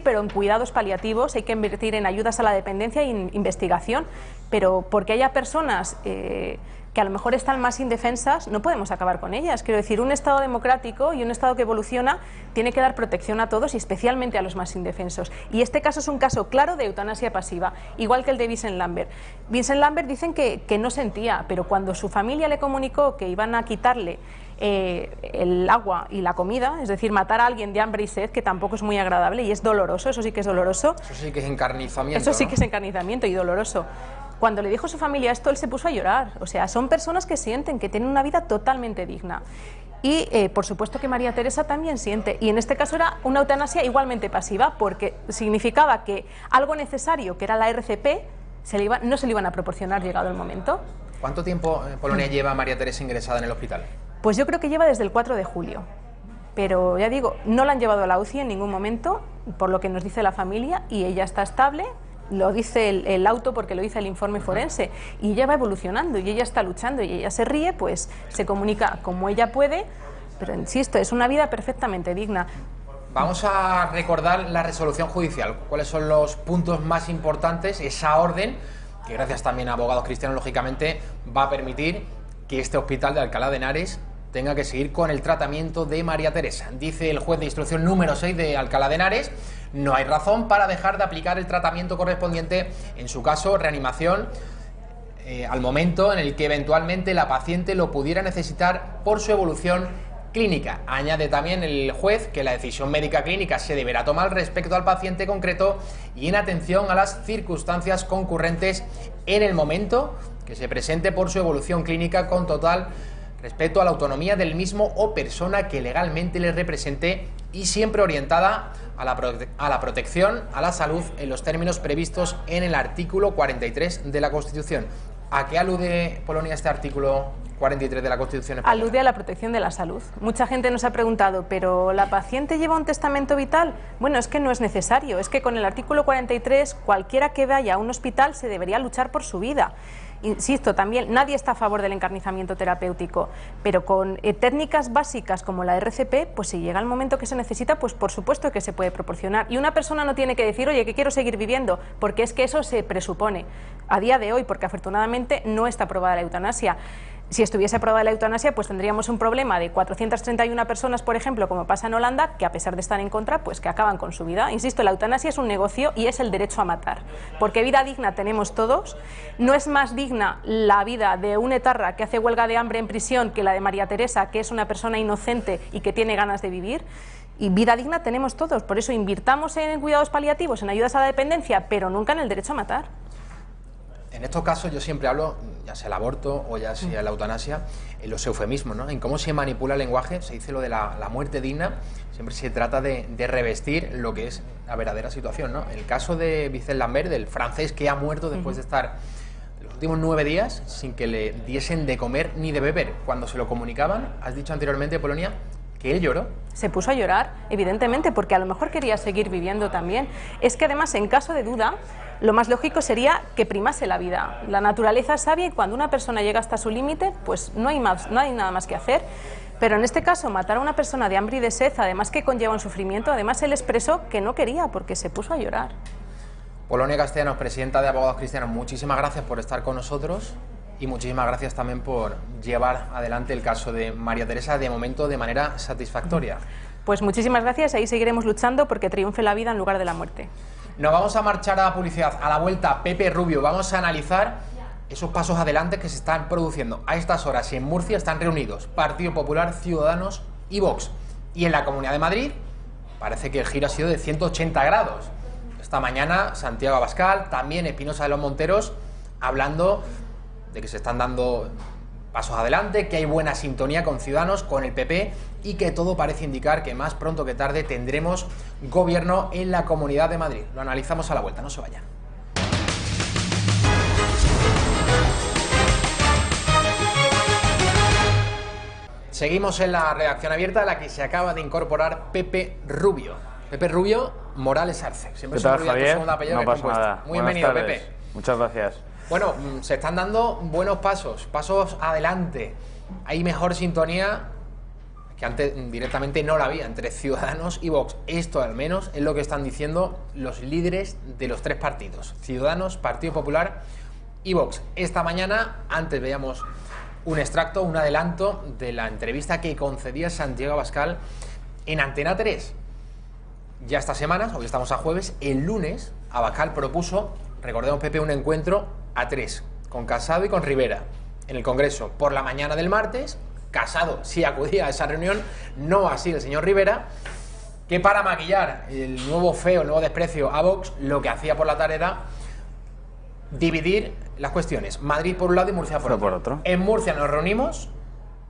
pero en cuidados paliativos, hay que invertir en ayudas a la dependencia y en investigación, pero porque haya personas que a lo mejor están más indefensas, no podemos acabar con ellas. Quiero decir, un Estado democrático y un Estado que evoluciona tiene que dar protección a todos y especialmente a los más indefensos. Y este caso es un caso claro de eutanasia pasiva, igual que el de Vincent Lambert. Vincent Lambert dicen que no sentía, pero cuando su familia le comunicó que iban a quitarle el agua y la comida, es decir, matar a alguien de hambre y sed, que tampoco es muy agradable y es doloroso, eso sí que es doloroso. Eso sí que es encarnizamiento. Eso sí que es encarnizamiento y doloroso. cuando le dijo a su familia esto, él se puso a llorar. O sea, son personas que sienten que tienen una vida totalmente digna. Y por supuesto que María Teresa también siente, y en este caso era una eutanasia igualmente pasiva, porque significaba que algo necesario, que era la RCP, no se le iban a proporcionar llegado el momento. ¿Cuánto tiempo Polonia lleva María Teresa ingresada en el hospital? Pues yo creo que lleva desde el 4 de julio. Pero ya digo, no la han llevado a la UCI en ningún momento, por lo que nos dice la familia, y ella está estable. Lo dice el auto porque lo dice el informe forense, y ella va evolucionando y ella está luchando y ella se ríe, pues se comunica como ella puede, pero insisto, es una vida perfectamente digna. Vamos a recordar la resolución judicial, cuáles son los puntos más importantes, esa orden que gracias también a abogados cristianos lógicamente va a permitir que este hospital de Alcalá de Henares tenga que seguir con el tratamiento de María Teresa. Dice el juez de instrucción número 6 de Alcalá de Henares: no hay razón para dejar de aplicar el tratamiento correspondiente, en su caso reanimación, al momento en el que eventualmente la paciente lo pudiera necesitar por su evolución clínica. Añade también el juez que la decisión médica clínica se deberá tomar respecto al paciente concreto y en atención a las circunstancias concurrentes en el momento que se presente por su evolución clínica, con total respeto a la autonomía del mismo o persona que legalmente le represente, y siempre orientada a la protección a la salud en los términos previstos en el artículo 43 de la Constitución. ¿A qué alude, Polonia, este artículo 43 de la Constitución española? Alude a la protección de la salud. Mucha gente nos ha preguntado, ¿pero la paciente lleva un testamento vital? Bueno, es que no es necesario. Es que con el artículo 43, cualquiera que vaya a un hospital se debería luchar por su vida. Insisto, también nadie está a favor del encarnizamiento terapéutico, pero con técnicas básicas como la RCP, pues si llega el momento que se necesita, pues por supuesto que se puede proporcionar. Y una persona no tiene que decir, oye, que quiero seguir viviendo, porque es que eso se presupone a día de hoy, porque afortunadamente no está aprobada la eutanasia. Si estuviese aprobada la eutanasia, pues tendríamos un problema de 431 personas, por ejemplo, como pasa en Holanda, que a pesar de estar en contra, pues que acaban con su vida. Insisto, la eutanasia es un negocio y es el derecho a matar, porque vida digna tenemos todos. No es más digna la vida de un etarra que hace huelga de hambre en prisión que la de María Teresa, que es una persona inocente y que tiene ganas de vivir. Y vida digna tenemos todos, por eso invirtamos en cuidados paliativos, en ayudas a la dependencia, pero nunca en el derecho a matar. En estos casos yo siempre hablo, ya sea el aborto o ya sea la eutanasia, en los eufemismos, ¿no? En cómo se manipula el lenguaje. Se dice lo de la muerte digna, siempre se trata de revestir lo que es la verdadera situación, ¿no? El caso de Vincent Lambert, del francés que ha muerto después de estar los últimos 9 días sin que le diesen de comer ni de beber. Cuando se lo comunicaban, has dicho anteriormente, Polonia, que él lloró. Se puso a llorar, evidentemente, porque a lo mejor quería seguir viviendo también. Es que además, en caso de duda, lo más lógico sería que primase la vida. La naturaleza es sabia y cuando una persona llega hasta su límite, pues no hay nada más que hacer. Pero en este caso, matar a una persona de hambre y de sed, además que conlleva un sufrimiento, además él expresó que no quería porque se puso a llorar. Polonia Castellanos, presidenta de Abogados Cristianos, muchísimas gracias por estar con nosotros y muchísimas gracias también por llevar adelante el caso de María Teresa, de momento de manera satisfactoria. Pues muchísimas gracias, ahí seguiremos luchando porque triunfe la vida en lugar de la muerte. Nos vamos a marchar a la publicidad. A la vuelta, Pepe Rubio, vamos a analizar esos pasos adelante que se están produciendo. A estas horas en Murcia están reunidos Partido Popular, Ciudadanos y Vox. Y en la Comunidad de Madrid parece que el giro ha sido de 180 grados. Esta mañana Santiago Abascal, también Espinosa de los Monteros, hablando de que se están dando pasos adelante, que hay buena sintonía con Ciudadanos, con el PP y que todo parece indicar que más pronto que tarde tendremos gobierno en la Comunidad de Madrid. Lo analizamos a la vuelta, no se vayan. Seguimos en la redacción abierta, a la que se acaba de incorporar Pepe Rubio. Pepe Rubio Morales Arce. Siempre ¿Qué tal, se me olvida tu segundo apellido. No pasa nada. Muy bienvenido, tardes. Pepe. Muchas gracias. Bueno, se están dando buenos pasos adelante. Hay mejor sintonía que antes directamente no la había entre Ciudadanos y Vox. Esto al menos es lo que están diciendo los líderes de los 3 partidos, Ciudadanos, Partido Popular y Vox. Esta mañana, antes veíamos un extracto, un adelanto de la entrevista que concedía Santiago Abascal en Antena 3. Ya estas semanas, hoy estamos a jueves, el lunes Abascal propuso, recordemos, Pepe, un encuentro a 3, con Casado y con Rivera, en el Congreso. Por la mañana del martes, Casado sí acudía a esa reunión, no así el señor Rivera, que para maquillar el nuevo feo, el nuevo desprecio a Vox, lo que hacía por la tarde era dividir las cuestiones. Madrid por un lado y Murcia por otro. En Murcia nos reunimos,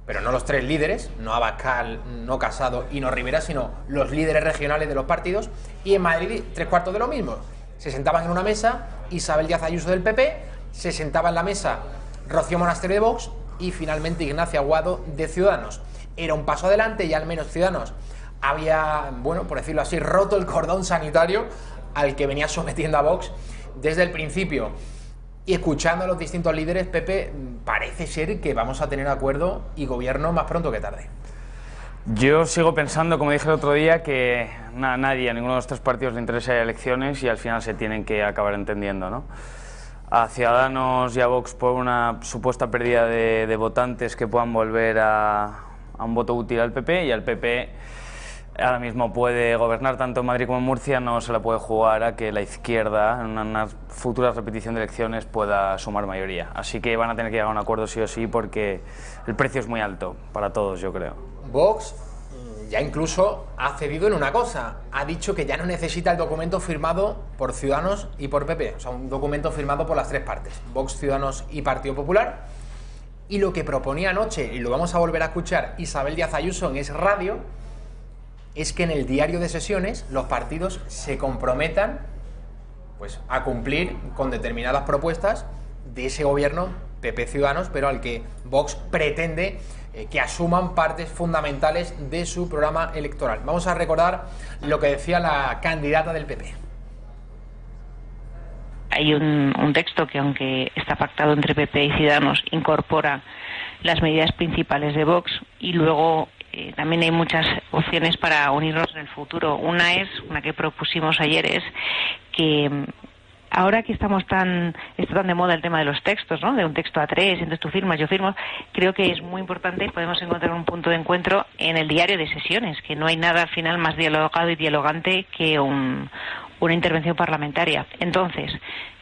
pero no los tres líderes, no Abascal, no Casado y no Rivera, sino los líderes regionales de los partidos. Y en Madrid 3/4 de lo mismo. Se sentaban en una mesa Isabel Díaz Ayuso del PP, se sentaba en la mesa Rocío Monasterio de Vox y finalmente Ignacia Aguado de Ciudadanos. Era un paso adelante y al menos Ciudadanos había, bueno, por decirlo así, roto el cordón sanitario al que venía sometiendo a Vox desde el principio. Y escuchando a los distintos líderes, Pepe, parece ser que vamos a tener acuerdo y gobierno más pronto que tarde. Yo sigo pensando, como dije el otro día, que a nadie, a ninguno de los tres partidos le interesa elecciones y al final se tienen que acabar entendiendo, ¿no? A Ciudadanos y a Vox por una supuesta pérdida de votantes que puedan volver a un voto útil al PP, y al PP ahora mismo puede gobernar tanto en Madrid como en Murcia, no se la puede jugar a que la izquierda en una futura repetición de elecciones pueda sumar mayoría. Así que van a tener que llegar a un acuerdo sí o sí, porque el precio es muy alto para todos, yo creo. Vox ya incluso ha cedido en una cosa, ha dicho que ya no necesita el documento firmado por Ciudadanos y por PP, o sea, un documento firmado por las tres partes, Vox, Ciudadanos y Partido Popular. Y lo que proponía anoche, y lo vamos a volver a escuchar Isabel Díaz Ayuso en Es Radio, es que en el diario de sesiones los partidos se comprometan, pues, a cumplir con determinadas propuestas de ese gobierno PP Ciudadanos, pero al que Vox pretende que asuman partes fundamentales de su programa electoral. Vamos a recordar lo que decía la candidata del PP. Hay un texto que, aunque está pactado entre PP y Ciudadanos, incorpora las medidas principales de Vox, y luego también hay muchas opciones para unirnos en el futuro. Una que propusimos ayer, es que ahora que está tan de moda el tema de los textos, ¿no? De un texto a tres, entonces tú firmas, yo firmo, creo que es muy importante, podemos encontrar un punto de encuentro en el diario de sesiones, que no hay nada al final más dialogado y dialogante que una intervención parlamentaria. Entonces,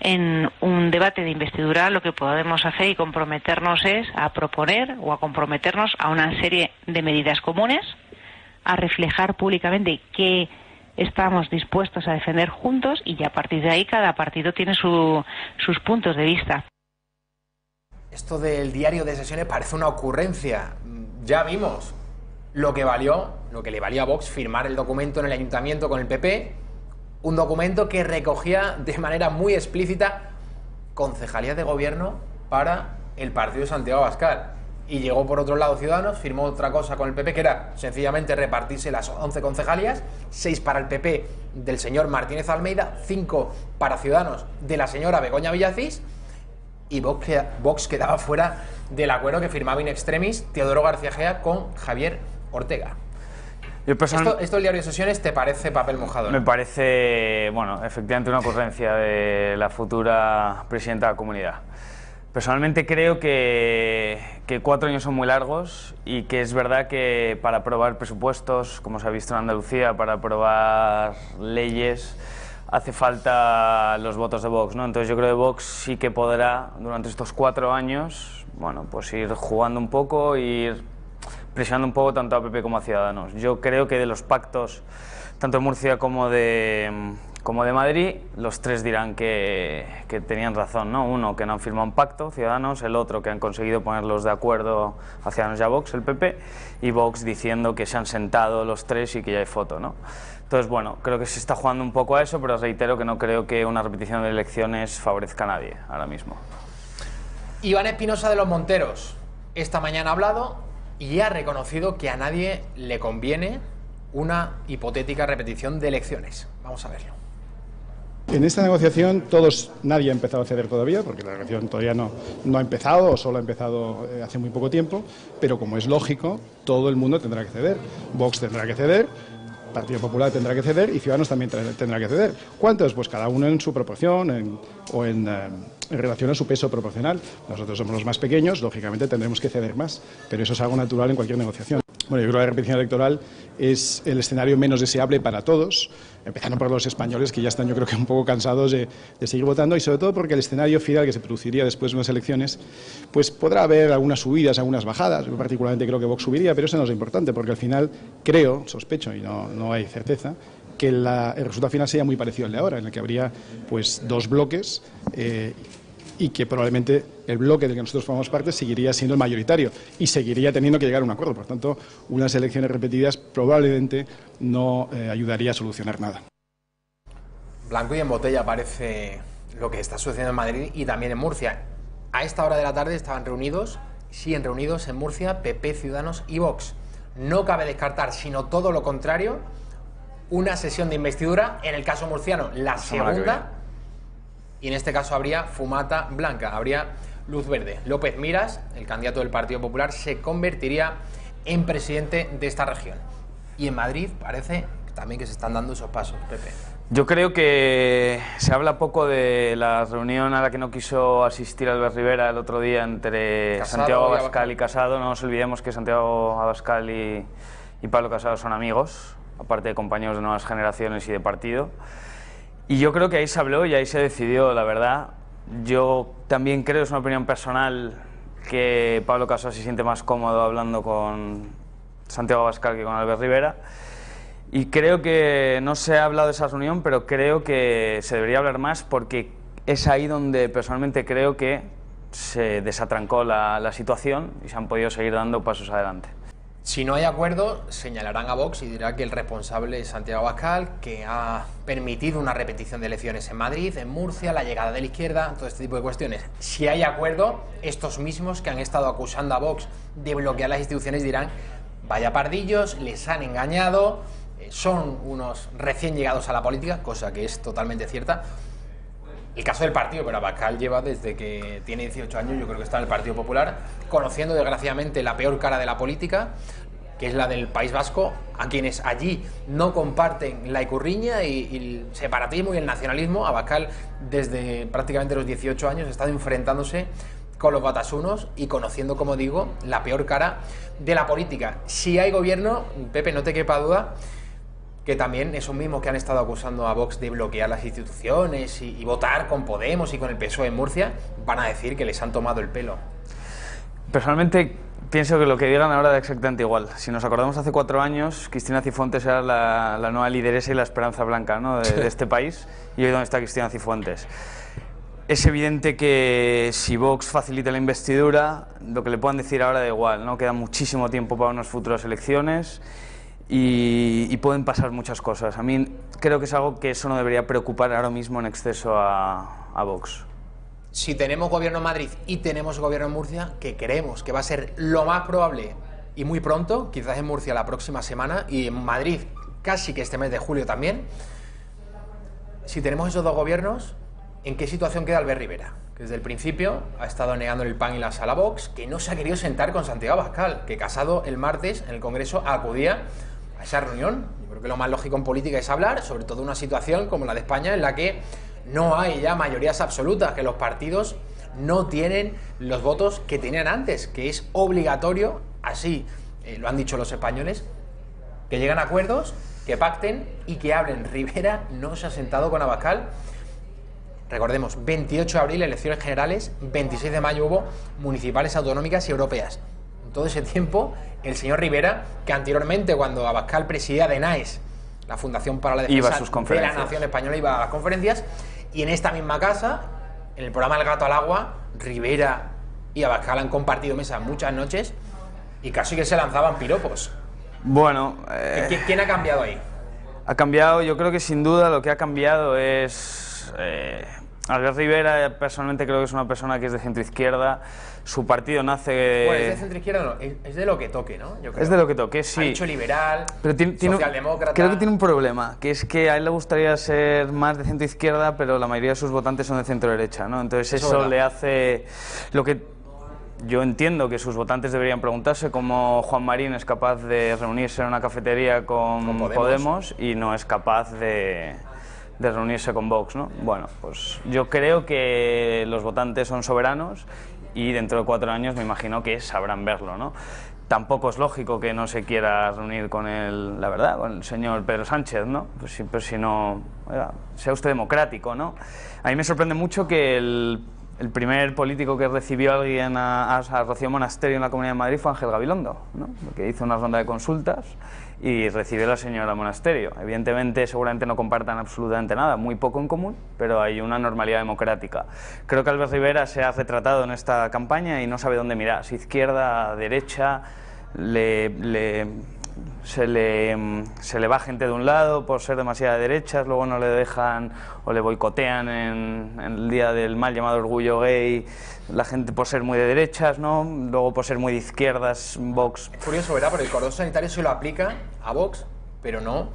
en un debate de investidura lo que podemos hacer y comprometernos es a proponer o a comprometernos a una serie de medidas comunes, a reflejar públicamente que estamos dispuestos a defender juntos, y ya a partir de ahí cada partido tiene sus puntos de vista. Esto del diario de sesiones parece una ocurrencia. Ya vimos lo que le valió a Vox firmar el documento en el ayuntamiento con el PP, un documento que recogía de manera muy explícita concejalías de gobierno para el partido de Santiago Abascal. Y llegó por otro lado Ciudadanos, firmó otra cosa con el PP, que era sencillamente repartirse las 11 concejalías, 6 para el PP del señor Martínez Almeida, 5 para Ciudadanos de la señora Begoña Villacís, y Vox quedaba fuera del acuerdo que firmaba in extremis Teodoro García Gea con Javier Ortega. ¿Esto del diario de sesiones te parece papel mojado, ¿no? Me parece, bueno, efectivamente una ocurrencia de la futura presidenta de la comunidad. Personalmente creo que 4 años son muy largos, y que es verdad que para aprobar presupuestos, como se ha visto en Andalucía, para aprobar leyes, hace falta los votos de Vox, ¿no? Entonces yo creo que Vox sí que podrá, durante estos 4 años, bueno, pues ir jugando un poco, ir presionando un poco tanto a PP como a Ciudadanos. Yo creo que de los pactos, tanto de Murcia como de Madrid, los tres dirán que tenían razón, ¿no? Uno, que no han firmado un pacto, Ciudadanos; el otro, que han conseguido ponerlos de acuerdo a Ciudadanos y a Vox, el PP; y Vox diciendo que se han sentado los tres y que ya hay foto, ¿no? Entonces, bueno, creo que se está jugando un poco a eso, pero reitero que no creo que una repetición de elecciones favorezca a nadie ahora mismo. Iván Espinosa de los Monteros esta mañana ha hablado y ha reconocido que a nadie le conviene una hipotética repetición de elecciones. Vamos a verlo. En esta negociación nadie ha empezado a ceder todavía, porque la negociación todavía no ha empezado, o solo ha empezado hace muy poco tiempo, pero como es lógico, todo el mundo tendrá que ceder. Vox tendrá que ceder, Partido Popular tendrá que ceder y Ciudadanos también tendrá que ceder. ¿Cuántos? Pues cada uno en su proporción en relación a su peso proporcional. Nosotros somos los más pequeños, lógicamente tendremos que ceder más, pero eso es algo natural en cualquier negociación. Bueno, yo creo que la repetición electoral es el escenario menos deseable para todos, empezando por los españoles, que ya están, yo creo que un poco cansados de seguir votando, y sobre todo porque el escenario final que se produciría después de unas elecciones, pues podrá haber algunas subidas, algunas bajadas. Yo particularmente creo que Vox subiría, pero eso no es importante, porque al final sospecho, y no hay certeza, que el resultado final sería muy parecido al de ahora, en el que habría pues 2 bloques, y que probablemente el bloque del que nosotros formamos parte seguiría siendo el mayoritario y seguiría teniendo que llegar a un acuerdo. Por tanto, unas elecciones repetidas probablemente no ayudaría a solucionar nada. Blanco y en botella parece lo que está sucediendo en Madrid y también en Murcia. A esta hora de la tarde estaban siguen reunidos en Murcia PP, Ciudadanos y Vox. No cabe descartar, sino todo lo contrario, una sesión de investidura, en el caso murciano, la segunda, y en este caso habría fumata blanca, habría luz verde. López Miras, el candidato del Partido Popular, se convertiría en presidente de esta región. Y en Madrid parece también que se están dando esos pasos, Pepe. Yo creo que se habla poco de la reunión a la que no quiso asistir Albert Rivera el otro día entre Casado Santiago Abascal y Casado. No nos olvidemos que Santiago Abascal y Pablo Casado son amigos, aparte de compañeros de nuevas generaciones y de partido. Y yo creo que ahí se habló y ahí se decidió, la verdad. Yo también creo, es una opinión personal, que Pablo Casado se siente más cómodo hablando con Santiago Abascal que con Albert Rivera. Y creo que no se ha hablado de esa reunión, pero creo que se debería hablar más porque es ahí donde personalmente creo que se desatrancó la situación y se han podido seguir dando pasos adelante. Si no hay acuerdo, señalarán a Vox y dirá que el responsable es Santiago Abascal, que ha permitido una repetición de elecciones en Madrid, en Murcia, la llegada de la izquierda, todo este tipo de cuestiones. Si hay acuerdo, estos mismos que han estado acusando a Vox de bloquear las instituciones dirán: vaya pardillos, les han engañado, son unos recién llegados a la política, cosa que es totalmente cierta. El caso del partido, pero Abascal lleva desde que tiene 18 años, yo creo que está en el Partido Popular, conociendo desgraciadamente la peor cara de la política, que es la del País Vasco, a quienes allí no comparten la icurriña y el separatismo y el nacionalismo. Abascal desde prácticamente los 18 años ha estado enfrentándose con los batasunos y conociendo, como digo, la peor cara de la política. Si hay gobierno, Pepe, no te quepa duda que también esos mismos que han estado acusando a Vox de bloquear las instituciones y votar con Podemos y con el PSOE en Murcia, van a decir que les han tomado el pelo. Personalmente pienso que lo que digan ahora da exactamente igual. Si nos acordamos, hace 4 años Cristina Cifuentes era la nueva lideresa y la esperanza blanca, ¿no?, de este país, y hoy ¿dónde está Cristina Cifuentes? Es evidente que si Vox facilita la investidura, lo que le puedan decir ahora da igual, ¿no? Queda muchísimo tiempo para unas futuras elecciones y pueden pasar muchas cosas. A mí creo que es algo que eso no debería preocupar ahora mismo en exceso a Vox. Si tenemos gobierno en Madrid y tenemos gobierno en Murcia, que creemos que va a ser lo más probable y muy pronto, quizás en Murcia la próxima semana y en Madrid casi que este mes de julio también, si tenemos esos dos gobiernos, ¿en qué situación queda Albert Rivera? Que desde el principio ha estado negando el pan y la sal a Vox, que no se ha querido sentar con Santiago Abascal, que Casado el martes en el Congreso acudía a esa reunión. Yo creo que lo más lógico en política es hablar, sobre todo una situación como la de España, en la que no hay ya mayorías absolutas, que los partidos no tienen los votos que tenían antes, que es obligatorio, así lo han dicho los españoles, que lleguen a acuerdos, que pacten y que hablen. Rivera no se ha sentado con Abascal. Recordemos, 28 de abril, elecciones generales, 26 de mayo hubo municipales, autonómicas y europeas. En todo ese tiempo, el señor Rivera, que anteriormente, cuando Abascal presidía de NAES, la Fundación para la Defensa de la Nación Española, iba a las conferencias, y en esta misma casa, en el programa El Gato al Agua, Rivera y Abascal han compartido mesa muchas noches y casi que se lanzaban piropos. Bueno, ¿Quién ha cambiado ahí? Ha cambiado, yo creo que sin duda lo que ha cambiado es... Albert Rivera, personalmente creo que es una persona que es de centro-izquierda. Su partido nace... Bueno, es de centro-izquierda, no, es de lo que toque, ¿no? Yo creo. Es de lo que toque, sí. Ha dicho liberal, pero socialdemócrata... Creo que tiene un problema, que es que a él le gustaría ser más de centro-izquierda, pero la mayoría de sus votantes son de centro-derecha, ¿no? Entonces eso le hace... Lo que yo entiendo que sus votantes deberían preguntarse, cómo Juan Marín es capaz de reunirse en una cafetería con Podemos y no es capaz de reunirse con Vox, ¿no? Bueno, pues yo creo que los votantes son soberanos y dentro de 4 años me imagino que sabrán verlo, ¿no? Tampoco es lógico que no se quiera reunir con el, la verdad, con el señor Pedro Sánchez, ¿no? Pues si no, oiga, sea usted democrático, ¿no? A mí me sorprende mucho que el primer político que recibió a alguien a Rocío Monasterio en la Comunidad de Madrid fue Ángel Gabilondo, ¿no? Que hizo una ronda de consultas y recibió a la señora Monasterio. Evidentemente, seguramente no compartan absolutamente nada, muy poco en común, pero hay una normalidad democrática. Creo que Albert Rivera se ha retratado en esta campaña y no sabe dónde mirar, si izquierda, derecha, se le va gente de un lado por ser demasiado de derechas, luego no le dejan o le boicotean en el día del mal llamado orgullo gay, la gente por ser muy de derechas, ¿no? Luego por ser muy de izquierdas, Vox. Curioso, ¿verdad? Porque el cordón sanitario se lo aplica a Vox, pero no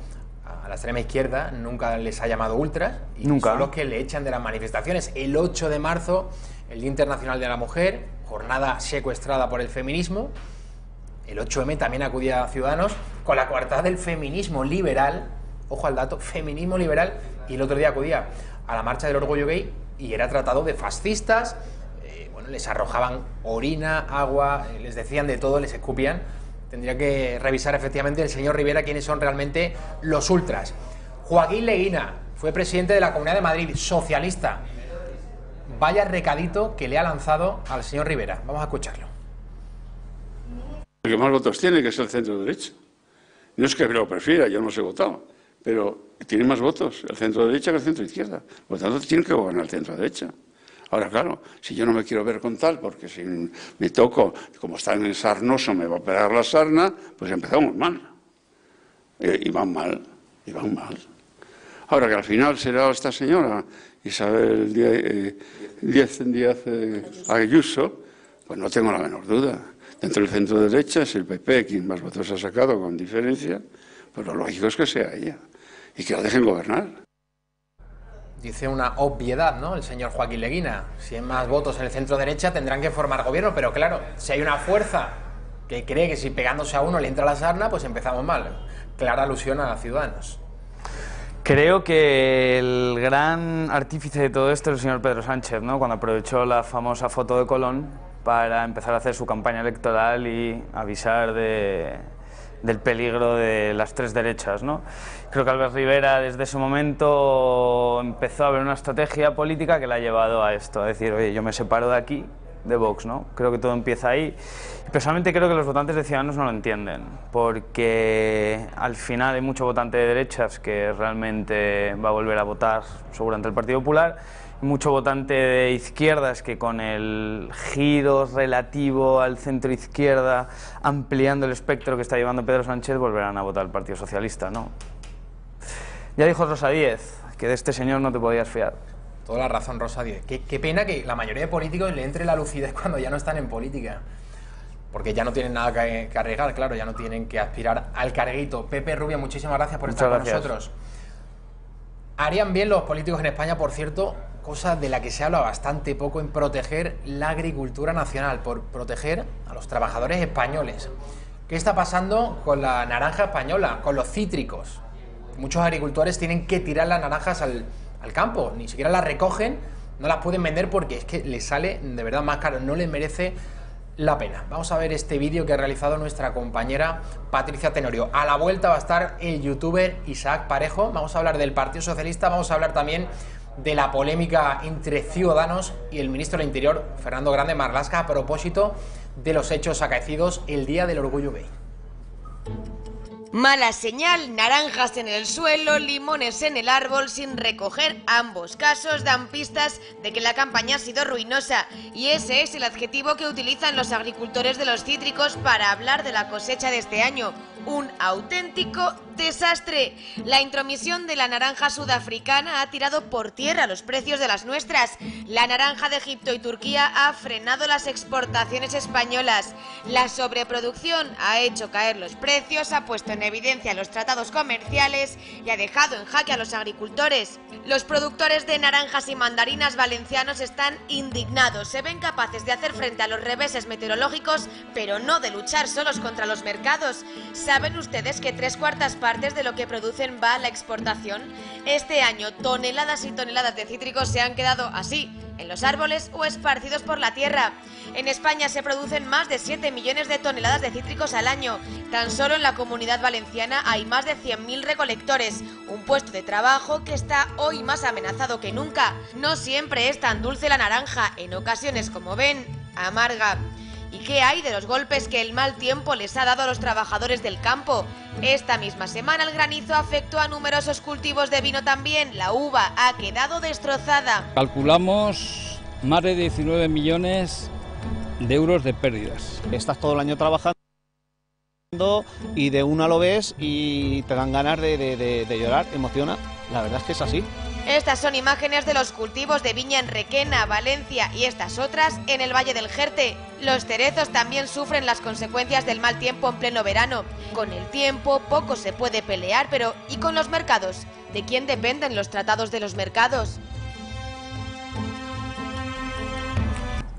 a la extrema izquierda, nunca les ha llamado ultras y nunca. Son los que le echan de las manifestaciones. El 8 de marzo, el Día Internacional de la Mujer, jornada secuestrada por el feminismo. El 8M también acudía a Ciudadanos con la coartada del feminismo liberal, ojo al dato, feminismo liberal, y el otro día acudía a la marcha del orgullo gay y era tratado de fascistas, bueno, les arrojaban orina, agua, les decían de todo, les escupían. Tendría que revisar efectivamente el señor Rivera quiénes son realmente los ultras. Joaquín Leguina fue presidente de la Comunidad de Madrid, socialista. Vaya recadito que le ha lanzado al señor Rivera. Vamos a escucharlo. El que más votos tiene, que es el centro derecha. No es que lo prefiera, yo no los he votado, pero tiene más votos el centro derecha que el centro izquierda. Por lo tanto, tiene que gobernar el centro derecha. Ahora, claro, si yo no me quiero ver con tal, porque si me toco, como está en el sarnoso, me va a pegar la sarna, pues empezamos mal. Y van mal, y van mal. Ahora que al final será esta señora, Isabel Díaz Ayuso, pues no tengo la menor duda. Dentro del centro derecha es el PP quien más votos ha sacado con diferencia, pues lo lógico es que sea ella y que la dejen gobernar. Dice una obviedad, ¿no? El señor Joaquín Leguina. Si hay más votos en el centro derecha tendrán que formar gobierno, pero claro, si hay una fuerza que cree que si pegándose a uno le entra la sarna, pues empezamos mal. Clara alusión a Ciudadanos. Creo que el gran artífice de todo esto es el señor Pedro Sánchez, ¿no? Cuando aprovechó la famosa foto de Colón para empezar a hacer su campaña electoral y avisar del peligro de las tres derechas, ¿no? Creo que Albert Rivera desde ese momento empezó a ver una estrategia política que la ha llevado a esto, a decir, oye, yo me separo de aquí, de Vox, ¿no? Creo que todo empieza ahí. Y personalmente creo que los votantes de Ciudadanos no lo entienden, porque al final hay mucho votante de derechas que realmente va a volver a votar seguramente el Partido Popular, mucho votante de izquierdas que con el giro relativo al centro izquierda, ampliando el espectro que está llevando Pedro Sánchez, volverán a votar al Partido Socialista, ¿no? Ya dijo Rosa Díez que de este señor no te podías fiar. Toda la razón, Rosa Díez. Qué pena que la mayoría de políticos le entre la lucidez cuando ya no están en política. Porque ya no tienen nada que arriesgar, claro, ya no tienen que aspirar al carguito. Pepe Rubio, muchísimas gracias por estar con nosotros. Harían bien los políticos en España, por cierto, cosa de la que se habla bastante poco, en proteger la agricultura nacional, por proteger a los trabajadores españoles. ¿Qué está pasando con la naranja española, con los cítricos? Muchos agricultores tienen que tirar las naranjas al campo, ni siquiera las recogen, no las pueden vender porque es que les sale de verdad más caro, no les merece la pena. Vamos a ver este vídeo que ha realizado nuestra compañera Patricia Tenorio. A la vuelta va a estar el youtuber Isaac Parejo, vamos a hablar del Partido Socialista, vamos a hablar también de la polémica entre Ciudadanos y el ministro del Interior, Fernando Grande Marlaska, a propósito de los hechos acaecidos el día del orgullo gay. Mala señal, naranjas en el suelo, limones en el árbol sin recoger. Ambos casos dan pistas de que la campaña ha sido ruinosa y ese es el adjetivo que utilizan los agricultores de los cítricos para hablar de la cosecha de este año. Un auténtico desastre. La intromisión de la naranja sudafricana ha tirado por tierra los precios de las nuestras. La naranja de Egipto y Turquía ha frenado las exportaciones españolas. La sobreproducción ha hecho caer los precios, ha puesto en evidencia los tratados comerciales y ha dejado en jaque a los agricultores. Los productores de naranjas y mandarinas valencianos están indignados. Se ven capaces de hacer frente a los reveses meteorológicos, pero no de luchar solos contra los mercados. ¿Saben ustedes que 3/4 partes de lo que producen va a la exportación? Este año toneladas y toneladas de cítricos se han quedado así, en los árboles o esparcidos por la tierra. En España se producen más de 7 millones de toneladas de cítricos al año. Tan solo en la Comunidad Valenciana hay más de 100.000 recolectores, un puesto de trabajo que está hoy más amenazado que nunca. No siempre es tan dulce la naranja, en ocasiones, como ven, amarga. ¿Y qué hay de los golpes que el mal tiempo les ha dado a los trabajadores del campo? Esta misma semana el granizo afectó a numerosos cultivos de vino también. La uva ha quedado destrozada. Calculamos más de 19 millones de euros de pérdidas. Estás todo el año trabajando y de una lo ves y te dan ganas de llorar, emociona. La verdad es que es así. Estas son imágenes de los cultivos de viña en Requena, Valencia y estas otras en el Valle del Jerte. Los cerezos también sufren las consecuencias del mal tiempo en pleno verano. Con el tiempo poco se puede pelear, pero ¿y con los mercados? ¿De quién dependen los tratados de los mercados?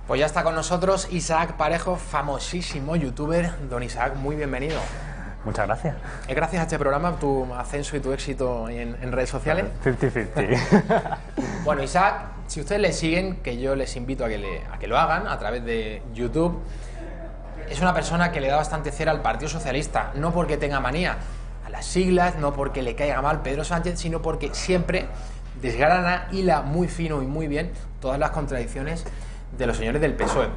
Pues ya está con nosotros Isaac Parejo, famosísimo youtuber. Don Isaac, muy bienvenido. Muchas gracias. Es gracias a este programa, tu ascenso y tu éxito en redes sociales. 50-50. Bueno, Isaac, si ustedes le siguen, que yo les invito a que lo hagan a través de YouTube, es una persona que le da bastante cera al Partido Socialista, no porque tenga manía a las siglas, no porque le caiga mal Pedro Sánchez, sino porque siempre desgrana, hila muy fino y muy bien todas las contradicciones de los señores del PSOE.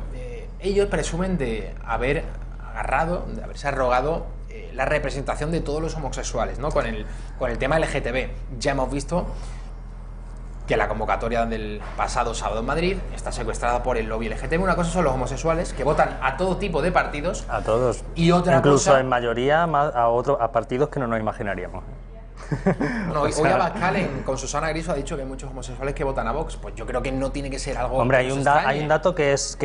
Ellos presumen de haber haberse arrogado la representación de todos los homosexuales, ¿no? Con el tema LGTB. Ya hemos visto que la convocatoria del pasado sábado en Madrid está secuestrada por el lobby LGTB. Una cosa son los homosexuales, que votan a todo tipo de partidos. A todos. Y otra incluso cosa, en mayoría a partidos que no nos imaginaríamos. Bueno, hoy Abascal con Susana Griso ha dicho que hay muchos homosexuales que votan a Vox. Pues yo creo que no tiene que ser algo... Hombre, hay un dato que es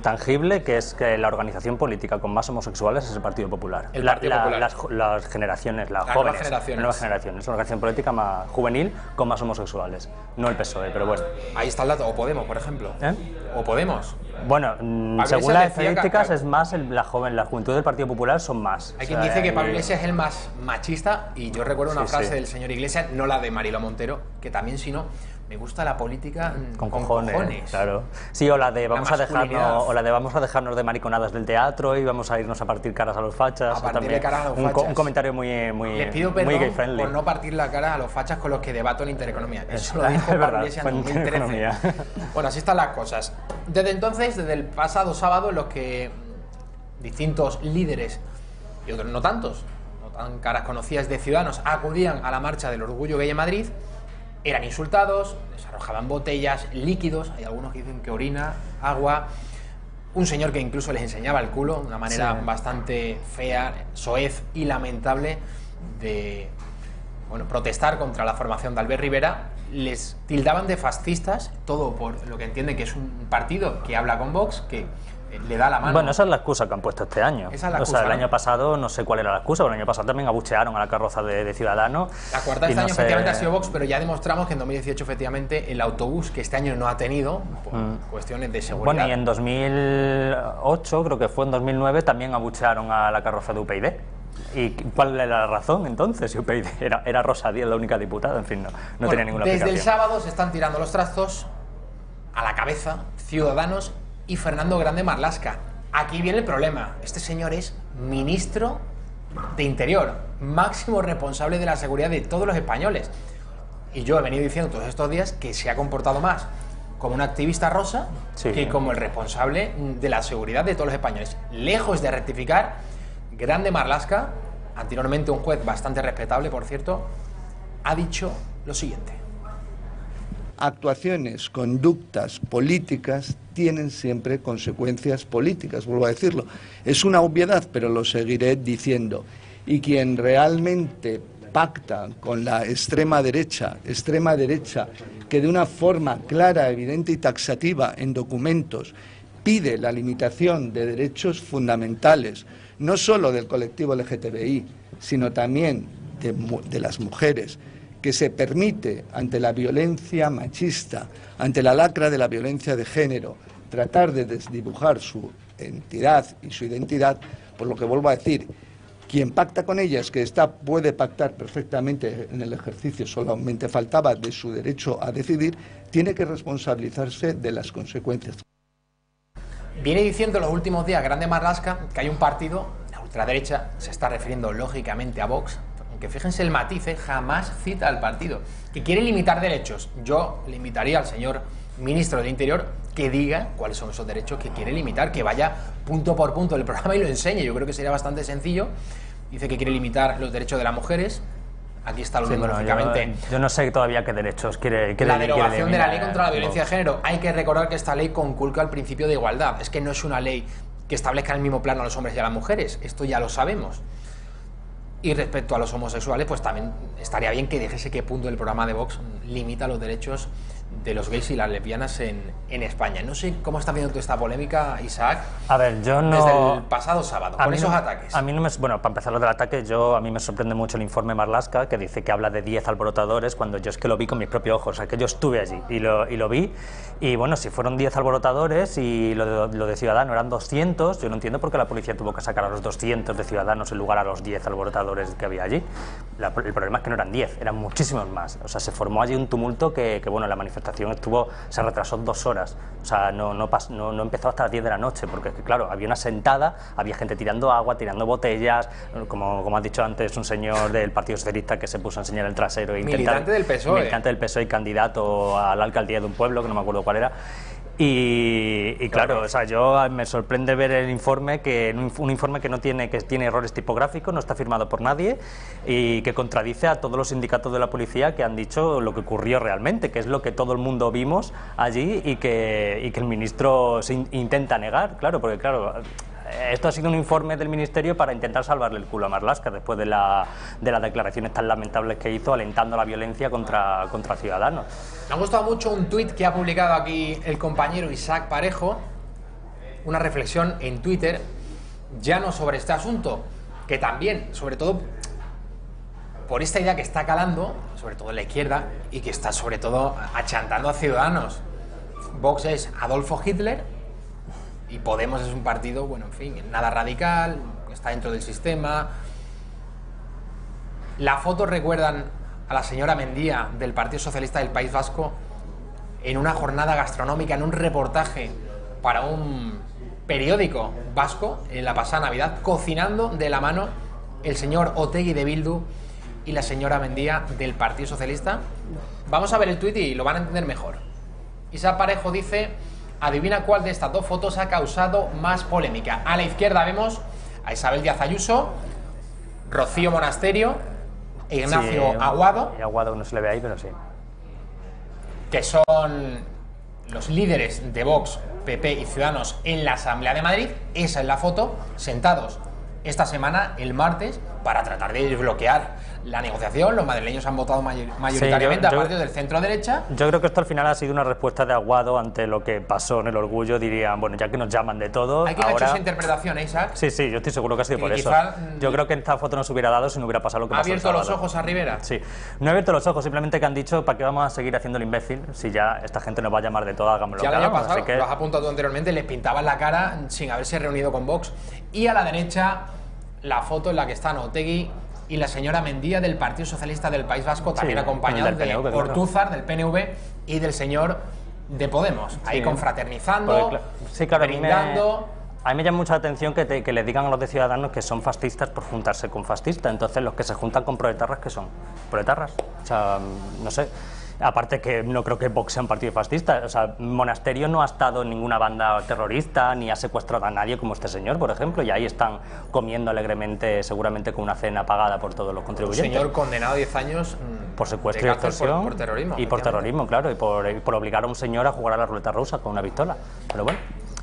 tangible, que es que la organización política con más homosexuales es el Partido Popular. El Partido Popular. Las generaciones, las jóvenes, las nuevas generaciones. Es una organización política más juvenil con más homosexuales, no el PSOE, pero bueno. Ahí está el dato. O Podemos, por ejemplo. O Podemos. Bueno, según las estadísticas es más la juventud del Partido Popular son más. Hay quien dice que Pablo Iglesias es el más machista, y yo recuerdo una frase del señor Iglesias, no la de Mariló Montero, que también, si no, me gusta la política con cojones. Claro. Sí, o la de vamos a dejarnos de mariconadas del teatro y vamos a irnos a partir caras a los fachas. A partir de caras a los fachas. Un comentario muy Les pido perdón gay friendly. por no partir la cara a los fachas con los que debato en Intereconomía. Eso lo dijo Pablo Iglesias en 2013. Bueno, así están las cosas. Desde entonces, desde el pasado sábado, en los que distintos líderes y otros no tantos, no tan caras conocidas de Ciudadanos, acudían a la marcha del orgullo gay en Madrid, eran insultados, les arrojaban botellas, líquidos, hay algunos que dicen que orina, agua, un señor que incluso les enseñaba el culo de una manera bastante fea, soez y lamentable de protestar contra la formación de Albert Rivera. Les tildaban de fascistas, todo por lo que entienden que es un partido que habla con Vox, que le da la mano. Bueno, esa es la excusa que han puesto este año. Esa es la excusa, el año pasado no sé cuál era la excusa, pero el año pasado también abuchearon a la carroza de Ciudadanos. La cuarta de este año efectivamente ha sido Vox, pero ya demostramos que en 2018 efectivamente el autobús, que este año no ha tenido por cuestiones de seguridad. Bueno, y en 2008, creo que fue en 2009, también abuchearon a la carroza de UPyD. ¿Y cuál era la razón entonces? Si UPyD era Rosa Díez la única diputada, en fin, no tenía ninguna desde explicación. Desde el sábado se están tirando los trastos a la cabeza Ciudadanos y Fernando Grande Marlaska. Aquí viene el problema. Este señor es ministro de Interior, máximo responsable de la seguridad de todos los españoles. Y yo he venido diciendo todos estos días que se ha comportado más como un activista rosa que como el responsable de la seguridad de todos los españoles. Lejos de rectificar, Grande Marlaska, anteriormente un juez bastante respetable, por cierto, ha dicho lo siguiente. Actuaciones, conductas políticas tienen siempre consecuencias políticas, vuelvo a decirlo. Es una obviedad, pero lo seguiré diciendo. Y quien realmente pacta con la extrema derecha que de una forma clara, evidente y taxativa en documentos pide la limitación de derechos fundamentales, no solo del colectivo LGTBI, sino también de las mujeres, que se permite ante la violencia machista, ante la lacra de la violencia de género, tratar de desdibujar su entidad y su identidad, por lo que vuelvo a decir, quien pacta con ellas, que puede pactar perfectamente en el ejercicio, solamente faltaba de su derecho a decidir, tiene que responsabilizarse de las consecuencias. Viene diciendo en los últimos días Grande Marlaska que hay un partido, la ultraderecha, se está refiriendo lógicamente a Vox, aunque fíjense el matiz, jamás cita al partido, que quiere limitar derechos. Yo le invitaría al señor ministro del Interior, que diga cuáles son esos derechos que quiere limitar, que vaya punto por punto del programa y lo enseñe. Yo creo que sería bastante sencillo. Dice que quiere limitar los derechos de las mujeres. Aquí está lo mismo, lógicamente. Yo no sé todavía qué derechos quiere la derogación de la ley contra la Vox. violencia de género. Hay que recordar que esta ley conculca el principio de igualdad. Es que no es una ley que establezca en el mismo plano a los hombres y a las mujeres. Esto ya lo sabemos. Y respecto a los homosexuales, pues también estaría bien que dijese qué punto del programa de Vox limita los derechos de los gays y las lesbianas en España. No sé cómo está viendo tú esta polémica, Isaac. A ver, yo no... Desde el pasado sábado, con esos ataques. A mí no me... Bueno, para empezar lo del ataque, a mí me sorprende mucho el informe Marlaska, que dice que habla de 10 alborotadores, cuando yo es que lo vi con mis propios ojos, o sea, que yo estuve allí y lo vi. Y bueno, si fueron 10 alborotadores y lo de Ciudadanos eran 200, yo no entiendo por qué la policía tuvo que sacar a los 200 de Ciudadanos en lugar a los 10 alborotadores que había allí. El problema es que no eran 10, eran muchísimos más. O sea, se formó allí un tumulto que bueno, la manifestación se retrasó 2 horas. O sea, no empezó hasta las 10 de la noche, porque es que, claro, había una sentada, había gente tirando agua, tirando botellas, como has dicho antes, un señor del Partido Socialista que se puso a enseñar el trasero e militante del PSOE. Militante del PSOE y candidato a la alcaldía de un pueblo, que no me acuerdo cuál era. Y claro, o sea, me sorprende ver el informe, un informe que tiene errores tipográficos, no está firmado por nadie y que contradice a todos los sindicatos de la policía que han dicho lo que ocurrió realmente, que es lo que todo el mundo vimos allí y que el ministro intenta negar, claro, porque claro... Esto ha sido un informe del Ministerio para intentar salvarle el culo a Marlaska después de las declaraciones tan lamentables que hizo alentando la violencia contra Ciudadanos. Me ha gustado mucho un tuit que ha publicado aquí el compañero Isaac Parejo, una reflexión en Twitter, ya no sobre este asunto, que también, sobre todo por esta idea que está calando, sobre todo en la izquierda, y que está sobre todo achantando a Ciudadanos. Vox es Adolfo Hitler, y Podemos es un partido, bueno, en fin, nada radical, está dentro del sistema. Las fotos recuerdan a la señora Mendía del Partido Socialista del País Vasco en una jornada gastronómica, en un reportaje para un periódico vasco en la pasada Navidad, cocinando de la mano el señor Otegi de Bildu y la señora Mendía del Partido Socialista. Vamos a ver el tuit y lo van a entender mejor. Isaac Parejo dice: adivina cuál de estas dos fotos ha causado más polémica. A la izquierda vemos a Isabel Díaz Ayuso, Rocío Monasterio e Ignacio Aguado. Y Aguado no se le ve ahí, pero sí. Que son los líderes de Vox, PP y Ciudadanos en la Asamblea de Madrid. Esa es la foto, sentados esta semana, el martes, para tratar de desbloquear la negociación. Los madrileños han votado mayoritariamente a partidos del centro-derecha. Yo creo que esto al final ha sido una respuesta de Aguado ante lo que pasó en el Orgullo. Dirían, bueno, ya que nos llaman de todo, hay que haber hecho esa interpretación, ¿eh, Isaac? Sí, yo estoy seguro que ha sido por eso. Yo creo que esta foto no se hubiera dado si no hubiera pasado lo que pasó. ¿Ha abierto los ojos a Rivera? Sí, no ha abierto los ojos, simplemente que han dicho, ¿para qué vamos a seguir haciendo el imbécil? Si ya esta gente nos va a llamar de todo, hagámoslo. Ya el año pasado, lo has apuntado tú anteriormente, les pintaban la cara sin haberse reunido con Vox. Y a la derecha, la foto en la que están Otegi y la señora Mendía del Partido Socialista del País Vasco, también acompañados de Ortúzar, del PNV, y del señor de Podemos, ahí confraternizando, brindando. A mí me llama mucha atención que le digan a los de Ciudadanos que son fascistas por juntarse con fascistas. Entonces, los que se juntan con proetarras, ¿qué son? ¿Proetarras? O sea, no sé. Aparte que no creo que Vox sea un partido fascista. O sea, Monasterio no ha estado en ninguna banda terrorista ni ha secuestrado a nadie como este señor, por ejemplo, y ahí están comiendo alegremente, seguramente con una cena pagada por todos los contribuyentes. Un señor condenado a 10 años por secuestro y extorsión. Por terrorismo. Y por terrorismo, claro, y por obligar a un señor a jugar a la ruleta rusa con una pistola. Pero bueno,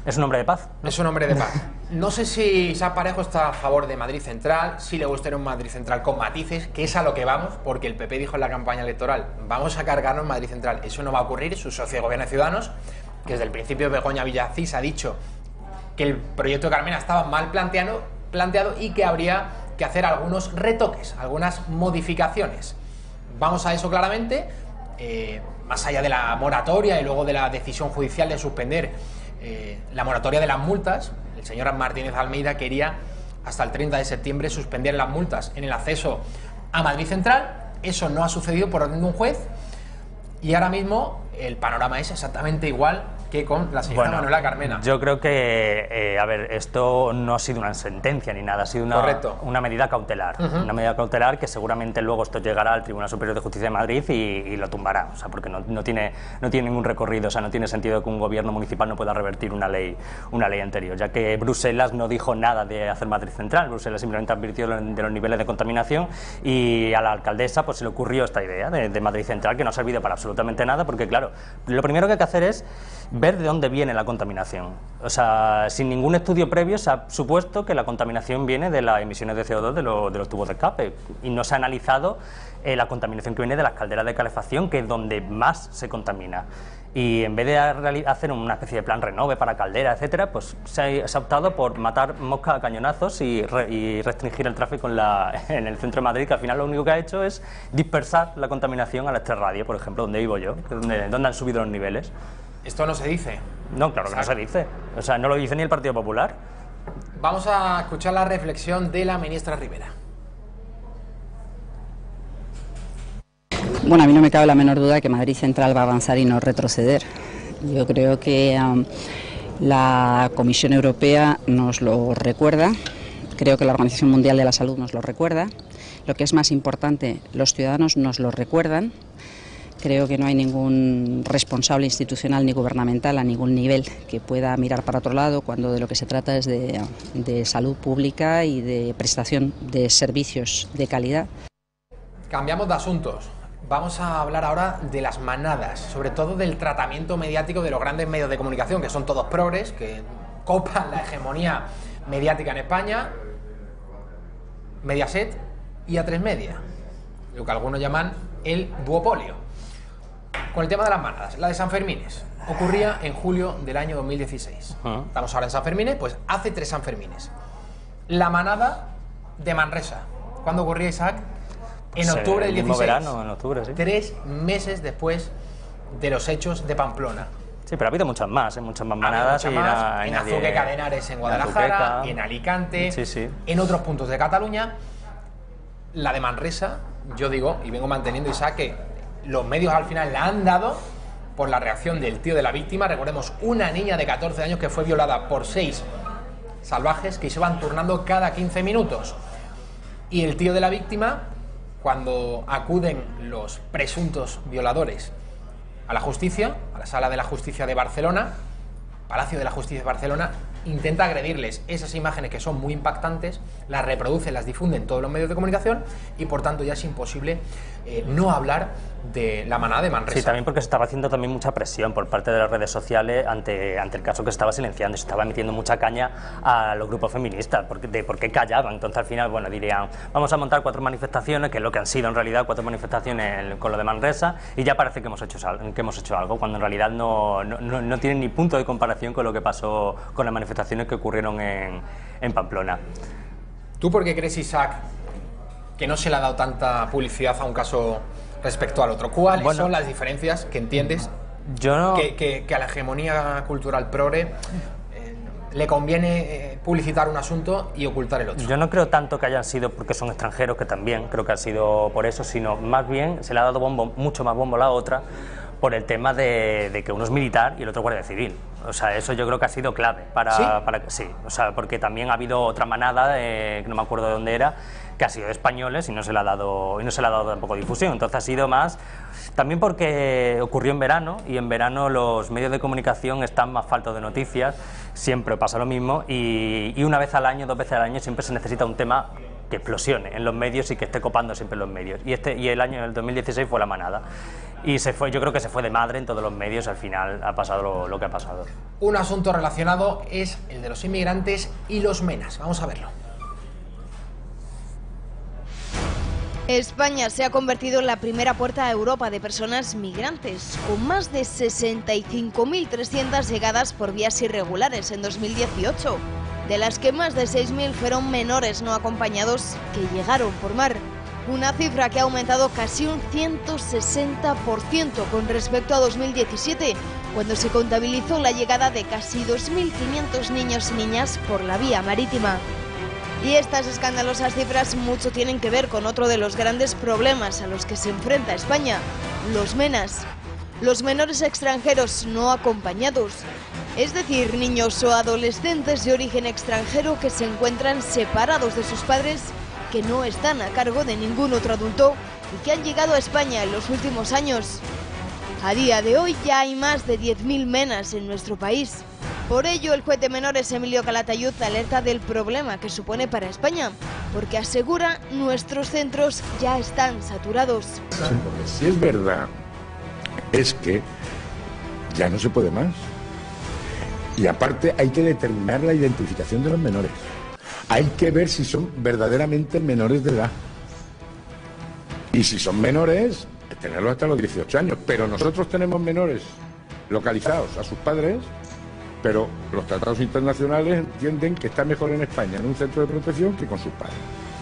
es un hombre de paz, ¿no? Es un hombre de paz. No sé si Isaac Parejo está a favor de Madrid Central, si le gustaría un Madrid Central con matices, que es a lo que vamos, porque el PP dijo en la campaña electoral: vamos a cargarnos Madrid Central. Eso no va a ocurrir. Su socio de gobierno de Ciudadanos, que desde el principio Begoña Villacís ha dicho que el proyecto de Carmena estaba mal planteado y que habría que hacer algunos retoques, algunas modificaciones. Vamos a eso claramente, más allá de la moratoria y luego de la decisión judicial de suspender la moratoria de las multas. El señor Martínez Almeida quería hasta el 30 de septiembre suspender las multas en el acceso a Madrid Central. Eso no ha sucedido por orden de un juez y ahora mismo el panorama es exactamente igual que con la señora Manuela Carmena. Yo creo que, a ver, esto no ha sido una sentencia ni nada, ha sido una medida cautelar. Una medida cautelar que seguramente luego esto llegará al Tribunal Superior de Justicia de Madrid y lo tumbará, o sea, porque no tiene ningún recorrido, o sea, no tiene sentido que un gobierno municipal no pueda revertir una ley anterior, ya que Bruselas no dijo nada de hacer Madrid Central, Bruselas simplemente advirtió de los niveles de contaminación y a la alcaldesa pues se le ocurrió esta idea de Madrid Central, que no ha servido para absolutamente nada, porque claro, lo primero que hay que hacer es ver de dónde viene la contaminación. O sea, sin ningún estudio previo se ha supuesto que la contaminación viene de las emisiones de CO2 de los tubos de escape y no se ha analizado la contaminación que viene de las calderas de calefacción, que es donde más se contamina. Y en vez de hacer una especie de plan renove para calderas, etcétera, pues se ha optado por matar moscas a cañonazos y restringir el tráfico en el centro de Madrid, que al final lo único que ha hecho es dispersar la contaminación a la Extrarradio, por ejemplo, donde vivo yo, donde han subido los niveles. ¿Esto no se dice? No, claro que no se dice. O sea, no lo dice ni el Partido Popular. Vamos a escuchar la reflexión de la ministra Rivera. Bueno, a mí no me cabe la menor duda de que Madrid Central va a avanzar y no retroceder. Yo creo que la Comisión Europea nos lo recuerda, creo que la Organización Mundial de la Salud nos lo recuerda. Lo que es más importante, los ciudadanos nos lo recuerdan. Creo que no hay ningún responsable institucional ni gubernamental a ningún nivel que pueda mirar para otro lado cuando de lo que se trata es de salud pública y de prestación de servicios de calidad. Cambiamos de asuntos. Vamos a hablar ahora de las manadas, sobre todo del tratamiento mediático de los grandes medios de comunicación, que son todos progres, que copan la hegemonía mediática en España, Mediaset y A3 Media, lo que algunos llaman el duopolio. Con el tema de las manadas, la de Sanfermines ocurría en julio del año 2016. Estamos ahora en Sanfermines, pues hace 3 Sanfermines. La manada de Manresa, ¿cuándo ocurría, Isaac? En octubre del 16. Verano, en octubre, sí. 3 meses después de los hechos de Pamplona. Sí, pero ha habido muchas más manadas. En Azuqueca de Henares, en Guadalajara, en Alicante, en otros puntos de Cataluña. La de Manresa, yo digo, y vengo manteniendo, Isaac, que los medios al final la han dado por la reacción del tío de la víctima. Recordemos, una niña de 14 años que fue violada por 6 salvajes que se iban turnando cada 15 minutos. Y el tío de la víctima, cuando acuden los presuntos violadores a la justicia, a la Sala de la Justicia de Barcelona, Palacio de la Justicia de Barcelona, intenta agredirles. Esas imágenes, que son muy impactantes, las reproducen, las difunden todos los medios de comunicación y por tanto ya es imposible no hablar de la manada de Manresa. Sí, también porque se estaba haciendo también mucha presión por parte de las redes sociales ante el caso que estaba silenciando. Se estaba metiendo mucha caña a los grupos feministas de por qué callaban. Entonces al final, bueno, dirían, vamos a montar 4 manifestaciones, que es lo que han sido en realidad 4 manifestaciones con lo de Manresa, y ya parece que hemos hecho algo, cuando en realidad no tienen ni punto de comparación con lo que pasó con las manifestaciones que ocurrieron en Pamplona. ¿Tú por qué crees, Isaac, que no se le ha dado tanta publicidad a un caso respecto al otro? ¿Cuáles son las diferencias que entiendes que a la hegemonía cultural progre le conviene publicitar un asunto y ocultar el otro? Yo no creo tanto que hayan sido porque son extranjeros, que también creo que ha sido por eso, sino más bien se le ha dado mucho más bombo a la otra por el tema de que uno es militar y el otro guardia civil. O sea, eso yo creo que ha sido clave ¿Sí? O sea, porque también ha habido otra manada, que no me acuerdo de dónde era, que ha sido de españoles y no se le ha dado tampoco difusión. Entonces ha sido más también porque ocurrió en verano, y en verano los medios de comunicación están más faltos de noticias, siempre pasa lo mismo, y una vez al año, 2 veces al año siempre se necesita un tema que explosione en los medios y que esté copando siempre los medios. Y el año 2016 fue la manada. Y yo creo que se fue de madre en todos los medios. Al final ha pasado lo que ha pasado. Un asunto relacionado es el de los inmigrantes y los menas. Vamos a verlo. España se ha convertido en la primera puerta a Europa de personas migrantes, con más de 65.300 llegadas por vías irregulares en 2018, de las que más de 6.000 fueron menores no acompañados que llegaron por mar. Una cifra que ha aumentado casi un 160% con respecto a 2017, cuando se contabilizó la llegada de casi 2.500 niños y niñas por la vía marítima. Y estas escandalosas cifras mucho tienen que ver con otro de los grandes problemas a los que se enfrenta España, los menas. los menores extranjeros no acompañados, es decir, niños o adolescentes de origen extranjero que se encuentran separados de sus padres, que no están a cargo de ningún otro adulto y que han llegado a España en los últimos años. A día de hoy ya hay más de 10.000 menas en nuestro país. Por ello, el juez de menores Emilio Calatayud alerta del problema que supone para España, porque asegura nuestros centros ya están saturados. Si es verdad, es que ya no se puede más. Y aparte hay que determinar la identificación de los menores. Hay que ver si son verdaderamente menores de edad. Y si son menores, tenerlos hasta los 18 años. Pero nosotros tenemos menores localizados a sus padres, pero los tratados internacionales entienden que está mejor en España en un centro de protección que con sus padres.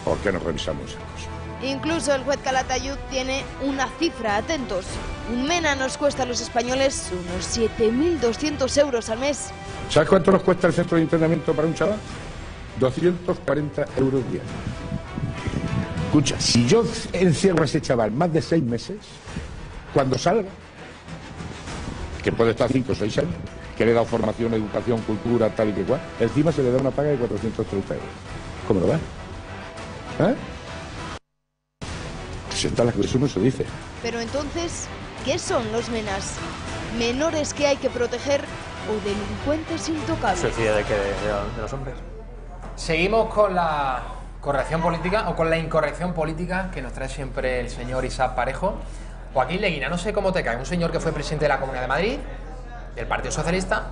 ¿Por qué no revisamos esas cosas? Incluso el juez Calatayud tiene una cifra, atentos. Un MENA nos cuesta a los españoles unos 7.200 euros al mes. ¿Sabes cuánto nos cuesta el centro de internamiento para un chaval? 240 euros diarios. Escucha, si yo encierro a ese chaval más de 6 meses, cuando salga, que puede estar 5 o 6 años, que le he dado formación, educación, cultura, tal y que cual, encima se le da una paga de 430 euros. ¿Cómo lo va? ¿Eh? Eso no se dice. Pero entonces, ¿qué son los MENAs? ¿Menores que hay que proteger o delincuentes intocables? ¿Suicidio de los hombres? Seguimos con la corrección política o con la incorrección política que nos trae siempre el señor Isaac Parejo. Joaquín Leguina, no sé cómo te cae, un señor que fue presidente de la Comunidad de Madrid, del Partido Socialista,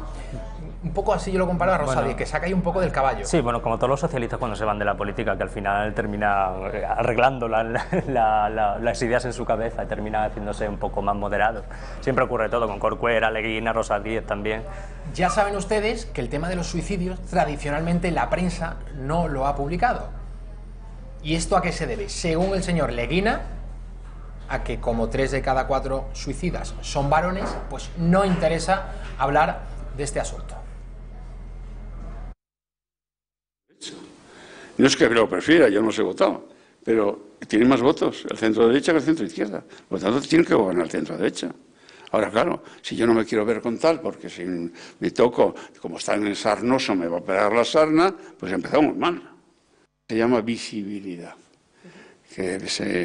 un poco así yo lo comparo a Rosa Díez, que se ha caído un poco del caballo. Sí, bueno, como todos los socialistas cuando se van de la política, que al final termina arreglando las ideas en su cabeza y termina haciéndose un poco más moderado. Siempre ocurre todo, con Corcuera, Leguina, Rosa Díez también. Ya saben ustedes que el tema de los suicidios, tradicionalmente la prensa no lo ha publicado. ¿Y esto a qué se debe? Según el señor Leguina, a que como 3 de cada 4 suicidas son varones, pues no interesa hablar de este asunto. No es que lo prefiera, yo no los he votado, pero tiene más votos el centro derecha que el centro izquierda. Por lo tanto, tiene que gobernar el centro derecha. Ahora, claro, si yo no me quiero ver con tal, porque si me toco, como está en el sarnoso, me va a pegar la sarna, pues empezamos mal. Se llama visibilidad. Que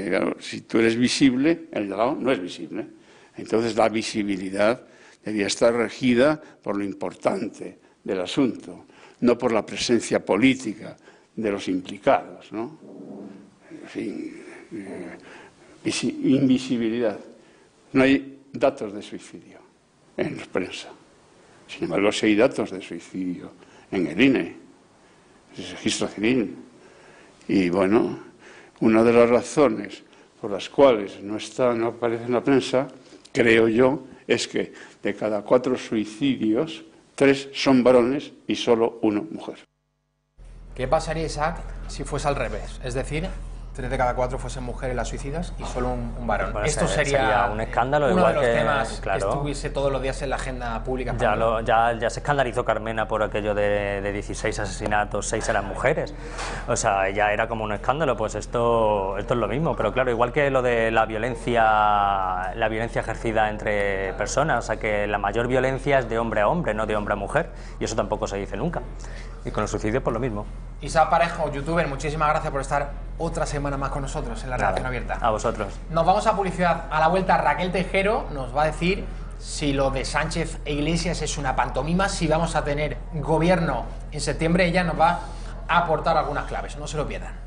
claro, si tú eres visible, el de lado no es visible. Entonces la visibilidad debía estar regida por lo importante del asunto, no por la presencia política de los implicados, ¿no? En fin, invisibilidad. No hay datos de suicidio en la prensa. Sin embargo, sí hay datos de suicidio en el INE, en el registro civil. Y bueno, una de las razones por las cuales no aparece en la prensa, creo yo, es que de cada 4 suicidios, 3 son varones y solo 1 mujer. ¿Qué pasaría, Isaac, si fuese al revés? Es decir, 3 de cada 4 fuesen mujeres las suicidas y solo un varón. Bueno, esto sería un escándalo, uno igual de los que, temas claro, que estuviese todos los días en la agenda pública. Ya se escandalizó Carmena por aquello de 16 asesinatos, 6 eran mujeres. O sea, ya era como un escándalo. Pues esto es lo mismo, pero claro, igual que lo de la violencia ejercida entre personas, o sea, que la mayor violencia es de hombre a hombre, no de hombre a mujer, y eso tampoco se dice nunca. Y con el suicidio, pues lo mismo. Isaac Parejo, youtuber, muchísimas gracias por estar otra semana más con nosotros en la Redacción Abierta. A vosotros. Nos vamos a publicidad. A la vuelta, Raquel Tejero nos va a decir si lo de Sánchez e Iglesias es una pantomima, si vamos a tener gobierno en septiembre. Ella nos va a aportar algunas claves, no se lo pierdan.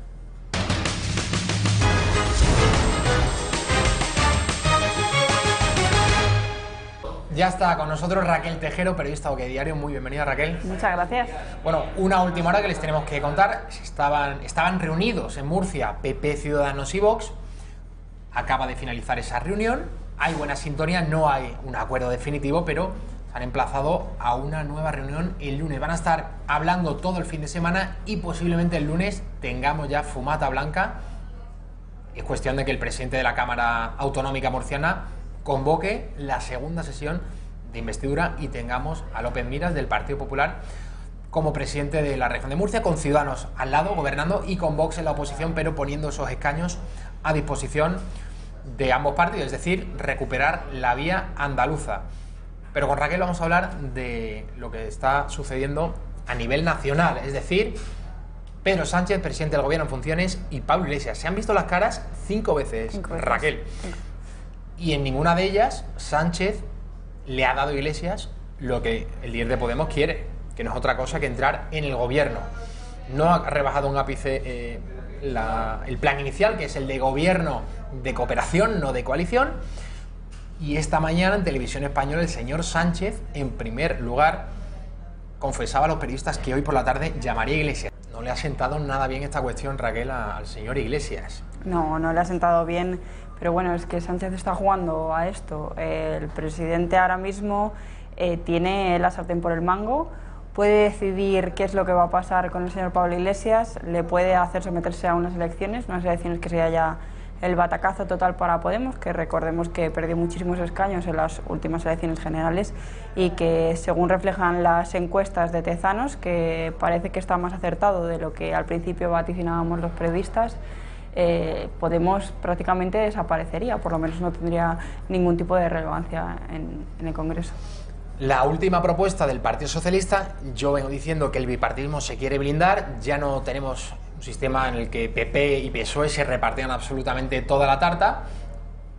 Ya está con nosotros Raquel Tejero, periodista OK Diario. Muy bienvenida, Raquel. Muchas gracias. Bueno, una última hora que les tenemos que contar. Estaban reunidos en Murcia PP, Ciudadanos y Vox. Acaba de finalizar esa reunión. Hay buena sintonía, no hay un acuerdo definitivo, pero se han emplazado a una nueva reunión el lunes. Van a estar hablando todo el fin de semana y posiblemente el lunes tengamos ya fumata blanca. Es cuestión de que el presidente de la Cámara Autonómica Murciana convoque la segunda sesión de investidura y tengamos a López Miras del Partido Popular como presidente de la región de Murcia, con Ciudadanos al lado gobernando y con Vox en la oposición, pero poniendo esos escaños a disposición de ambos partidos, es decir, recuperar la vía andaluza. Pero con Raquel vamos a hablar de lo que está sucediendo a nivel nacional, es decir, Pedro Sánchez, presidente del gobierno en funciones, y Pablo Iglesias. Se han visto las caras 5 veces, Raquel. Y en ninguna de ellas Sánchez le ha dado a Iglesias lo que el líder de Podemos quiere, que no es otra cosa que entrar en el gobierno. No ha rebajado un ápice el plan inicial, que es el de gobierno de cooperación, no de coalición. Y esta mañana en Televisión Española el señor Sánchez, en primer lugar, confesaba a los periodistas que hoy por la tarde llamaría a Iglesias. No le ha sentado nada bien esta cuestión, Raquel, al señor Iglesias. No le ha sentado bien, pero bueno, es que Sánchez está jugando a esto. El presidente ahora mismo tiene la sartén por el mango, puede decidir qué es lo que va a pasar con el señor Pablo Iglesias, le puede hacer someterse a unas elecciones que sería ya el batacazo total para Podemos, que recordemos que perdió muchísimos escaños en las últimas elecciones generales y que, según reflejan las encuestas de Tezanos, que parece que está más acertado de lo que al principio vaticinábamos los periodistas, Podemos prácticamente desaparecería, por lo menos no tendría ningún tipo de relevancia en el Congreso. La última propuesta del Partido Socialista, yo vengo diciendo que el bipartidismo se quiere blindar, ya no tenemos un sistema en el que PP y PSOE se repartían absolutamente toda la tarta.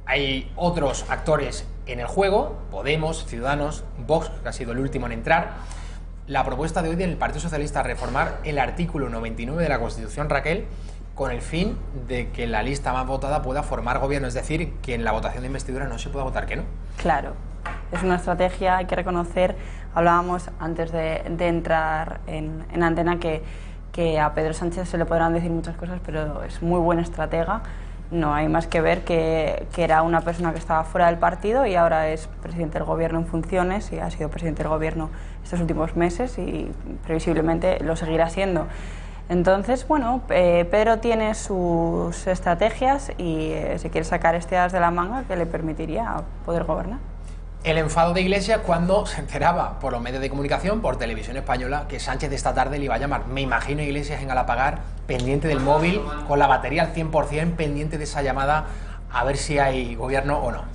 Hay otros actores en el juego, Podemos, Ciudadanos, Vox, que ha sido el último en entrar. La propuesta de hoy del Partido Socialista es reformar el artículo 99 de la Constitución, Raquel, con el fin de que la lista más votada pueda formar gobierno, es decir, que en la votación de investidura no se pueda votar que no. Claro, es una estrategia, hay que reconocer, hablábamos antes de entrar en antena que a Pedro Sánchez se le podrán decir muchas cosas, pero es muy buen estratega. No hay más que ver que era una persona que estaba fuera del partido y ahora es presidente del gobierno en funciones y ha sido presidente del gobierno estos últimos meses y previsiblemente lo seguirá siendo. Entonces, bueno, Pedro tiene sus estrategias y se quiere sacar este as de la manga que le permitiría poder gobernar. El enfado de Iglesias cuando se enteraba por los medios de comunicación, por Televisión Española, que Sánchez esta tarde le iba a llamar. Me imagino a Iglesias en Galapagar, pendiente del móvil, con la batería al 100%, pendiente de esa llamada, a ver si hay gobierno o no.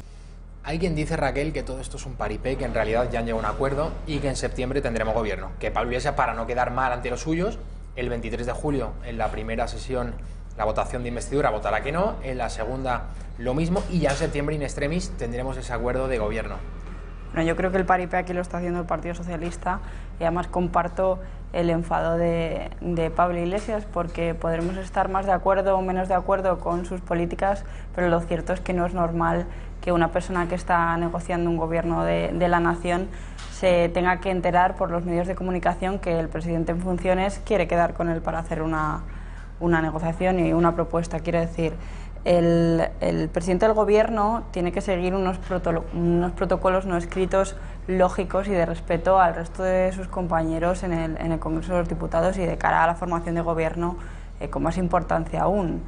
Hay quien dice, Raquel, que todo esto es un paripé, que en realidad ya han llegado a un acuerdo y que en septiembre tendremos gobierno. Que Pablo Iglesias, para no quedar mal ante los suyos, el 23 de julio, en la primera sesión, la votación de investidura, votará que no, en la segunda lo mismo, y ya en septiembre, in extremis, tendremos ese acuerdo de gobierno. Bueno, yo creo que el paripé aquí lo está haciendo el Partido Socialista y además comparto el enfado de Pablo Iglesias, porque podremos estar más de acuerdo o menos de acuerdo con sus políticas, pero lo cierto es que no es normal que una persona que está negociando un gobierno de la nación se tenga que enterar por los medios de comunicación que el presidente en funciones quiere quedar con él para hacer una negociación y una propuesta. Quiero decir, el presidente del gobierno tiene que seguir unos protocolos no escritos lógicos y de respeto al resto de sus compañeros en el Congreso de los Diputados y de cara a la formación de gobierno con más importancia aún.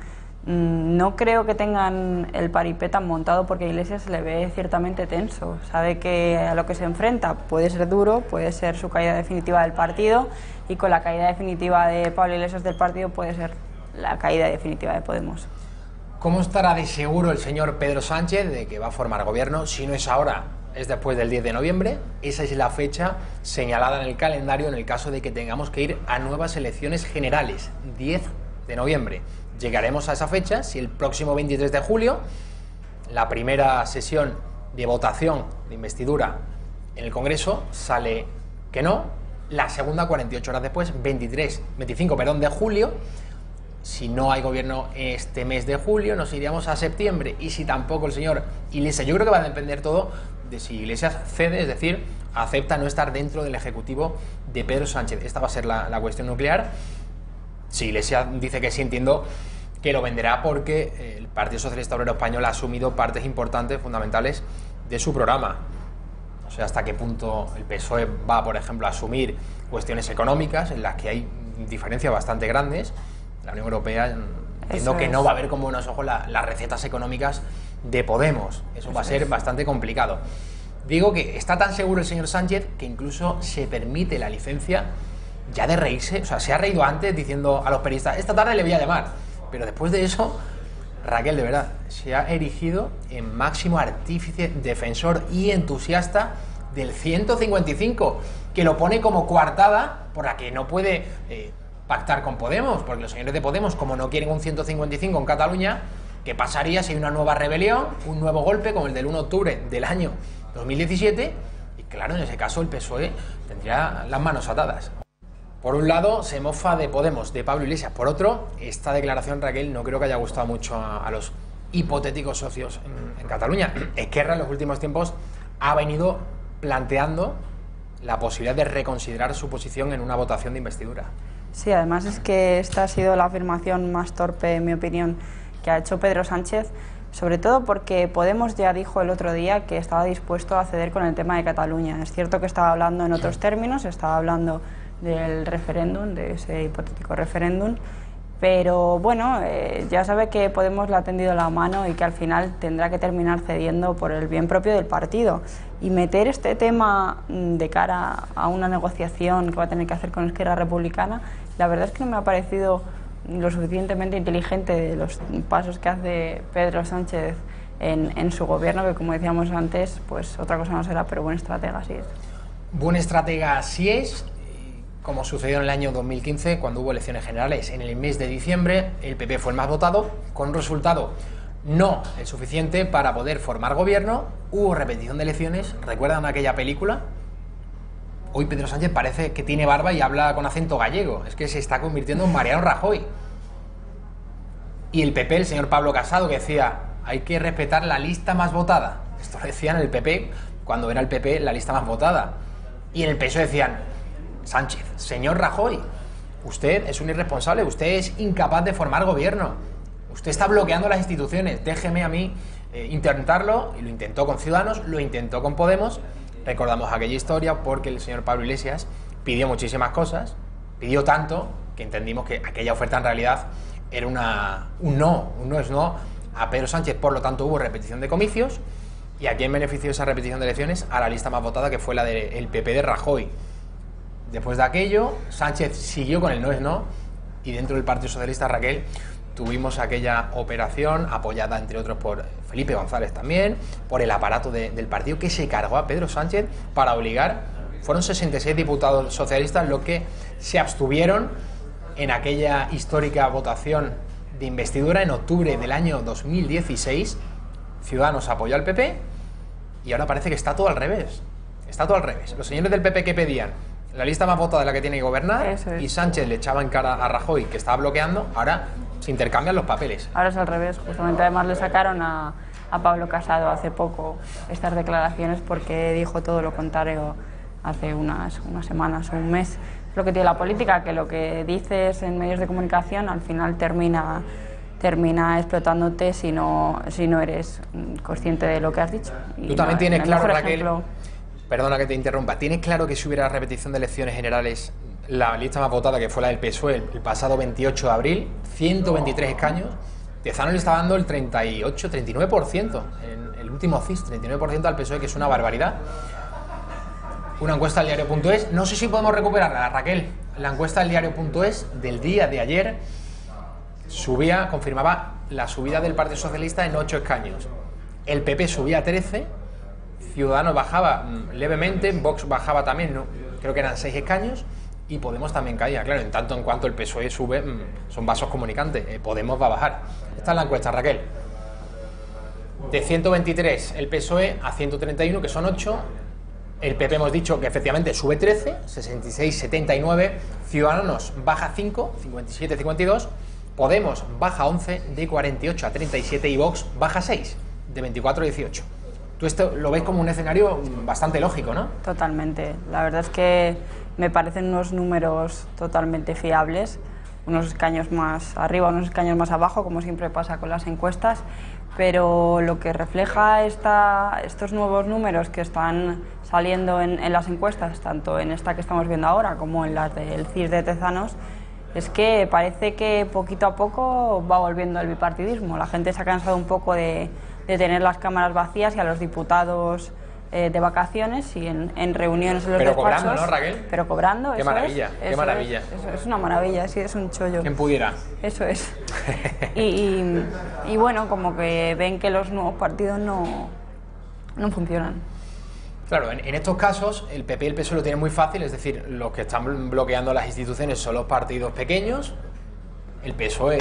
No creo que tengan el paripé tan montado porque a Iglesias se le ve ciertamente tenso. Sabe que a lo que se enfrenta puede ser duro, puede ser su caída definitiva del partido, y con la caída definitiva de Pablo Iglesias del partido puede ser la caída definitiva de Podemos. ¿Cómo estará de seguro el señor Pedro Sánchez de que va a formar gobierno? Si no es ahora, es después del 10 de noviembre. Esa es la fecha señalada en el calendario en el caso de que tengamos que ir a nuevas elecciones generales, 10 de noviembre. Llegaremos a esa fecha si el próximo 23 de julio, la primera sesión de votación de investidura en el Congreso, sale que no. La segunda, 48 horas después, 25 de julio. Si no hay gobierno este mes de julio, nos iríamos a septiembre. Y si tampoco el señor Iglesias, yo creo que va a depender todo de si Iglesias cede, es decir, acepta no estar dentro del ejecutivo de Pedro Sánchez. Esta va a ser la cuestión nuclear. Si Iglesias dice que sí, entiendo que lo venderá porque el Partido Socialista Obrero Español ha asumido partes importantes, fundamentales de su programa. No sé hasta qué punto el PSOE va, por ejemplo, a asumir cuestiones económicas en las que hay diferencias bastante grandes. La Unión Europea, entiendo que no va a ver con buenos ojos las recetas económicas de Podemos. Eso va a ser bastante complicado. Digo que está tan seguro el señor Sánchez que incluso se permite la licencia ya de reírse. O sea, se ha reído antes diciendo a los periodistas, esta tarde le voy a llamar. Pero después de eso, Raquel, de verdad, se ha erigido en máximo artífice, defensor y entusiasta del 155, que lo pone como coartada por la que no puede pactar con Podemos, porque los señores de Podemos, como no quieren un 155 en Cataluña, ¿qué pasaría si hay una nueva rebelión, un nuevo golpe como el del 1 de octubre del año 2017? Y claro, en ese caso el PSOE tendría las manos atadas. Por un lado, se mofa de Podemos, de Pablo Iglesias. Por otro, esta declaración, Raquel, no creo que haya gustado mucho a los hipotéticos socios en Cataluña. Esquerra en los últimos tiempos ha venido planteando la posibilidad de reconsiderar su posición en una votación de investidura. Sí, además es que esta ha sido la afirmación más torpe, en mi opinión, que ha hecho Pedro Sánchez, sobre todo porque Podemos ya dijo el otro día que estaba dispuesto a ceder con el tema de Cataluña. Es cierto que estaba hablando en otros términos, estaba hablando del referéndum, de ese hipotético referéndum, pero bueno, ya sabe que Podemos le ha tendido la mano y que al final tendrá que terminar cediendo por el bien propio del partido. Y meter este tema de cara a una negociación que va a tener que hacer con Esquerra Republicana, la verdad es que no me ha parecido lo suficientemente inteligente de los pasos que hace Pedro Sánchez en su gobierno, que como decíamos antes, pues otra cosa no será, pero buen estratega sí es. Buen estratega sí es. Como sucedió en el año 2015, cuando hubo elecciones generales en el mes de diciembre, el PP fue el más votado, con un resultado no el suficiente para poder formar gobierno. Hubo repetición de elecciones. ¿Recuerdan aquella película? Hoy Pedro Sánchez parece que tiene barba y habla con acento gallego. Es que se está convirtiendo en Mariano Rajoy. Y el PP, el señor Pablo Casado, que decía, hay que respetar la lista más votada. Esto lo decían en el PP, cuando era el PP la lista más votada. Y en el PSOE decían, Sánchez, señor Rajoy, usted es un irresponsable, usted es incapaz de formar gobierno, usted está bloqueando las instituciones, déjeme a mí intentarlo. Y lo intentó con Ciudadanos, lo intentó con Podemos. Recordamos aquella historia porque el señor Pablo Iglesias pidió muchísimas cosas, pidió tanto que entendimos que aquella oferta en realidad era un no es no a Pedro Sánchez. Por lo tanto hubo repetición de comicios. ¿Y a quién benefició esa repetición de elecciones? A la lista más votada, que fue la del PP de Rajoy. Después de aquello, Sánchez siguió con el no es no, y dentro del Partido Socialista, Raquel, tuvimos aquella operación apoyada, entre otros, por Felipe González también, por el aparato del partido, que se cargó a Pedro Sánchez para obligar. Fueron 66 diputados socialistas los que se abstuvieron en aquella histórica votación de investidura en octubre del año 2016. Ciudadanos apoyó al PP y ahora parece que está todo al revés. Está todo al revés. Los señores del PP, que pedían la lista más votada de la que tiene que gobernar, y Sánchez le echaba en cara a Rajoy, que estaba bloqueando, ahora se intercambian los papeles. Ahora es al revés. Justamente además le sacaron a Pablo Casado hace poco estas declaraciones porque dijo todo lo contrario hace unas semanas o un mes. Es lo que tiene la política, que lo que dices en medios de comunicación al final termina explotándote si no eres consciente de lo que has dicho. Y tú también tienes claro, Raquel, ejemplo... Perdona que te interrumpa, ¿tienes claro que si hubiera repetición de elecciones generales, la lista más votada, que fue la del PSOE el pasado 28 de abril, 123 escaños, Tezanos le estaba dando el 38-39%, en el último CIS, 39% al PSOE, que es una barbaridad? Una encuesta del diario.es, no sé si podemos recuperarla, Raquel, la encuesta del diario.es del día de ayer confirmaba la subida del Partido Socialista en 8 escaños, el PP subía a 13, Ciudadanos bajaba levemente, Vox bajaba también, ¿no? Creo que eran 6 escaños, y Podemos también caía. Claro, en tanto en cuanto el PSOE sube, son vasos comunicantes, Podemos va a bajar. Esta es la encuesta, Raquel. De 123 el PSOE a 131, que son 8. El PP hemos dicho que efectivamente sube 13, 66-79. Ciudadanos baja 5, 57-52. Podemos baja 11, de 48 a 37, y Vox baja 6, de 24 a 18. Tú esto lo ves como un escenario bastante lógico, ¿no? Totalmente. La verdad es que me parecen unos números totalmente fiables, unos escaños más arriba, unos escaños más abajo, como siempre pasa con las encuestas, pero lo que refleja estos nuevos números que están saliendo en las encuestas, tanto en esta que estamos viendo ahora como en las del CIS de Tezanos, es que parece que poquito a poco va volviendo el bipartidismo. La gente se ha cansado un poco de tener las cámaras vacías y a los diputados de vacaciones y en reuniones en los pero despachos. Cobrando, ¿no, Raquel? Pero cobrando, qué maravilla, qué maravilla. Es una maravilla, sí, es un chollo. ¿Quién pudiera? Eso es. y bueno, como que ven que los nuevos partidos no funcionan. Claro, en estos casos el PP y el PSOE lo tienen muy fácil, es decir, los que están bloqueando las instituciones son los partidos pequeños, el PSOE,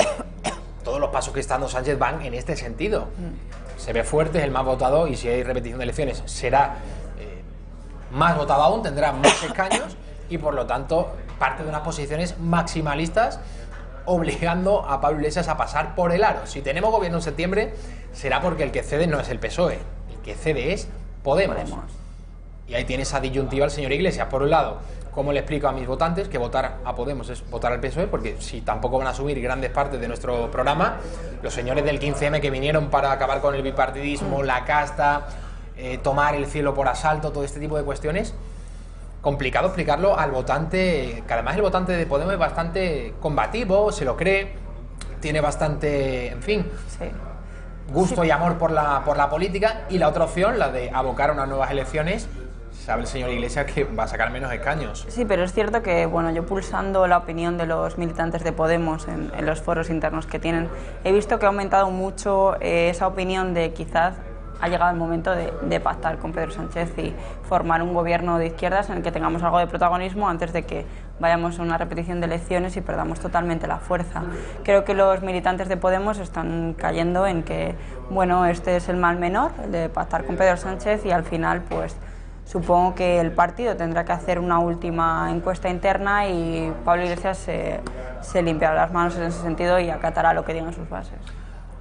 todos los pasos que está dando Sánchez van en este sentido. Se ve fuerte, es el más votado y si hay repetición de elecciones será más votado aún, tendrá más escaños y por lo tanto parte de unas posiciones maximalistas obligando a Pablo Iglesias a pasar por el aro. Si tenemos gobierno en septiembre será porque el que cede no es el PSOE, el que cede es Podemos. Y ahí tiene esa disyuntiva el señor Iglesias. Por un lado, ¿cómo le explico a mis votantes que votar a Podemos es votar al PSOE? Porque si tampoco van a asumir grandes partes de nuestro programa, los señores del 15M que vinieron para acabar con el bipartidismo, la casta, tomar el cielo por asalto, todo este tipo de cuestiones, complicado explicarlo al votante, que además el votante de Podemos es bastante combativo, se lo cree, tiene bastante, en fin, gusto y amor por la política. Y la otra opción, la de abocar a unas nuevas elecciones, sabe el señor Iglesias que va a sacar menos escaños. Sí, pero es cierto que, bueno, yo pulsando la opinión de los militantes de Podemos en los foros internos que tienen, he visto que ha aumentado mucho esa opinión de quizás ha llegado el momento de pactar con Pedro Sánchez y formar un gobierno de izquierdas en el que tengamos algo de protagonismo antes de que vayamos a una repetición de elecciones y perdamos totalmente la fuerza. Creo que los militantes de Podemos están cayendo en que, bueno, este es el mal menor, el de pactar con Pedro Sánchez, y al final, pues, supongo que el partido tendrá que hacer una última encuesta interna y Pablo Iglesias se limpiará las manos en ese sentido y acatará lo que digan sus bases.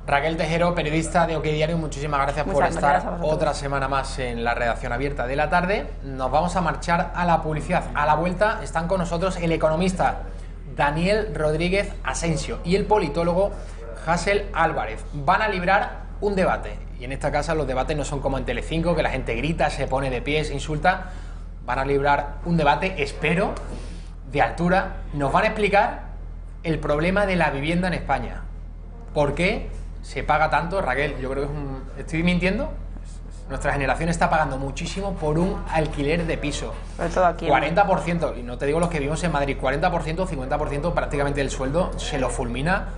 Raquel Tejero, periodista de OK Diario, muchísimas gracias por estar otra semana más en la redacción abierta de la tarde. Nos vamos a marchar a la publicidad. A la vuelta están con nosotros el economista Daniel Rodríguez Asensio y el politólogo Hasél Álvarez. Van a librar un debate. Y en esta casa los debates no son como en Telecinco, que la gente grita, se pone de pie, se insulta. Van a librar un debate, espero, de altura. Nos van a explicar el problema de la vivienda en España. ¿Por qué se paga tanto? Raquel, yo creo que ¿estoy mintiendo? Nuestra generación está pagando muchísimo por un alquiler de piso. Sobre todo aquí. 40%, y no te digo los que vivimos en Madrid, 40%, 50% prácticamente del sueldo se lo fulmina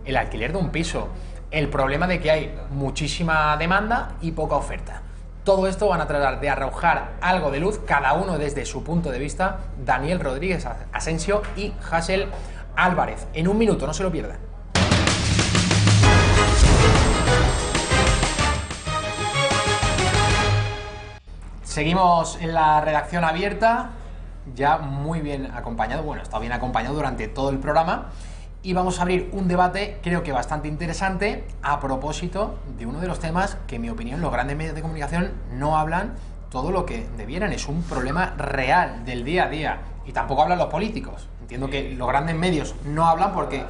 el alquiler de un piso. El problema de que hay muchísima demanda y poca oferta. Todo esto van a tratar de arrojar algo de luz, cada uno desde su punto de vista, Daniel Rodríguez Asensio y Hasél Álvarez. En un minuto, no se lo pierdan. Seguimos en la redacción abierta, ya muy bien acompañado, bueno, está bien acompañado durante todo el programa, y vamos a abrir un debate, creo que bastante interesante, a propósito de uno de los temas que, en mi opinión, los grandes medios de comunicación no hablan todo lo que debieran. Es un problema real del día a día, y tampoco hablan los políticos. Entiendo que los grandes medios no hablan porque,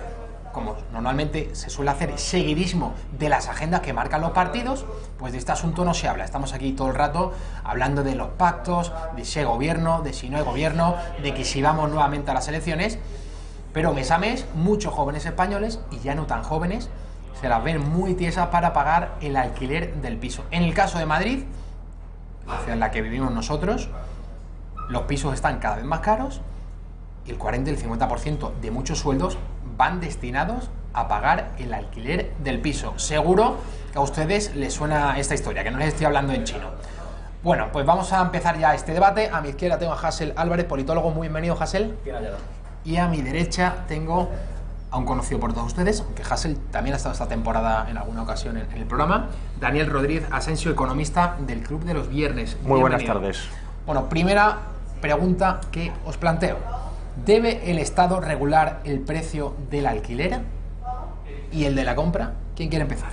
como normalmente se suele hacer seguidismo de las agendas que marcan los partidos, pues de este asunto no se habla. Estamos aquí todo el rato hablando de los pactos, de si hay gobierno, de si no hay gobierno, de que si vamos nuevamente a las elecciones, pero mes a mes muchos jóvenes españoles, y ya no tan jóvenes, se las ven muy tiesas para pagar el alquiler del piso. En el caso de Madrid, la ciudad en la que vivimos nosotros, los pisos están cada vez más caros y el 40 y el 50% de muchos sueldos van destinados a pagar el alquiler del piso. Seguro que a ustedes les suena esta historia, que no les estoy hablando en chino. Bueno, pues vamos a empezar ya este debate. A mi izquierda tengo a Hasél Álvarez, politólogo. Muy bienvenido, Hasél. Bien hallado. Y a mi derecha tengo a un conocido por todos ustedes, aunque Hasél también ha estado esta temporada en alguna ocasión en el programa, Daniel Rodríguez Asensio, economista del Club de los Viernes. Muy buenas tardes. Bueno, primera pregunta que os planteo. ¿Debe el Estado regular el precio del alquiler y el de la compra? ¿Quién quiere empezar?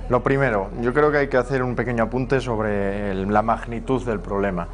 Lo primero, yo creo que hay que hacer un pequeño apunte sobre la magnitud del problema.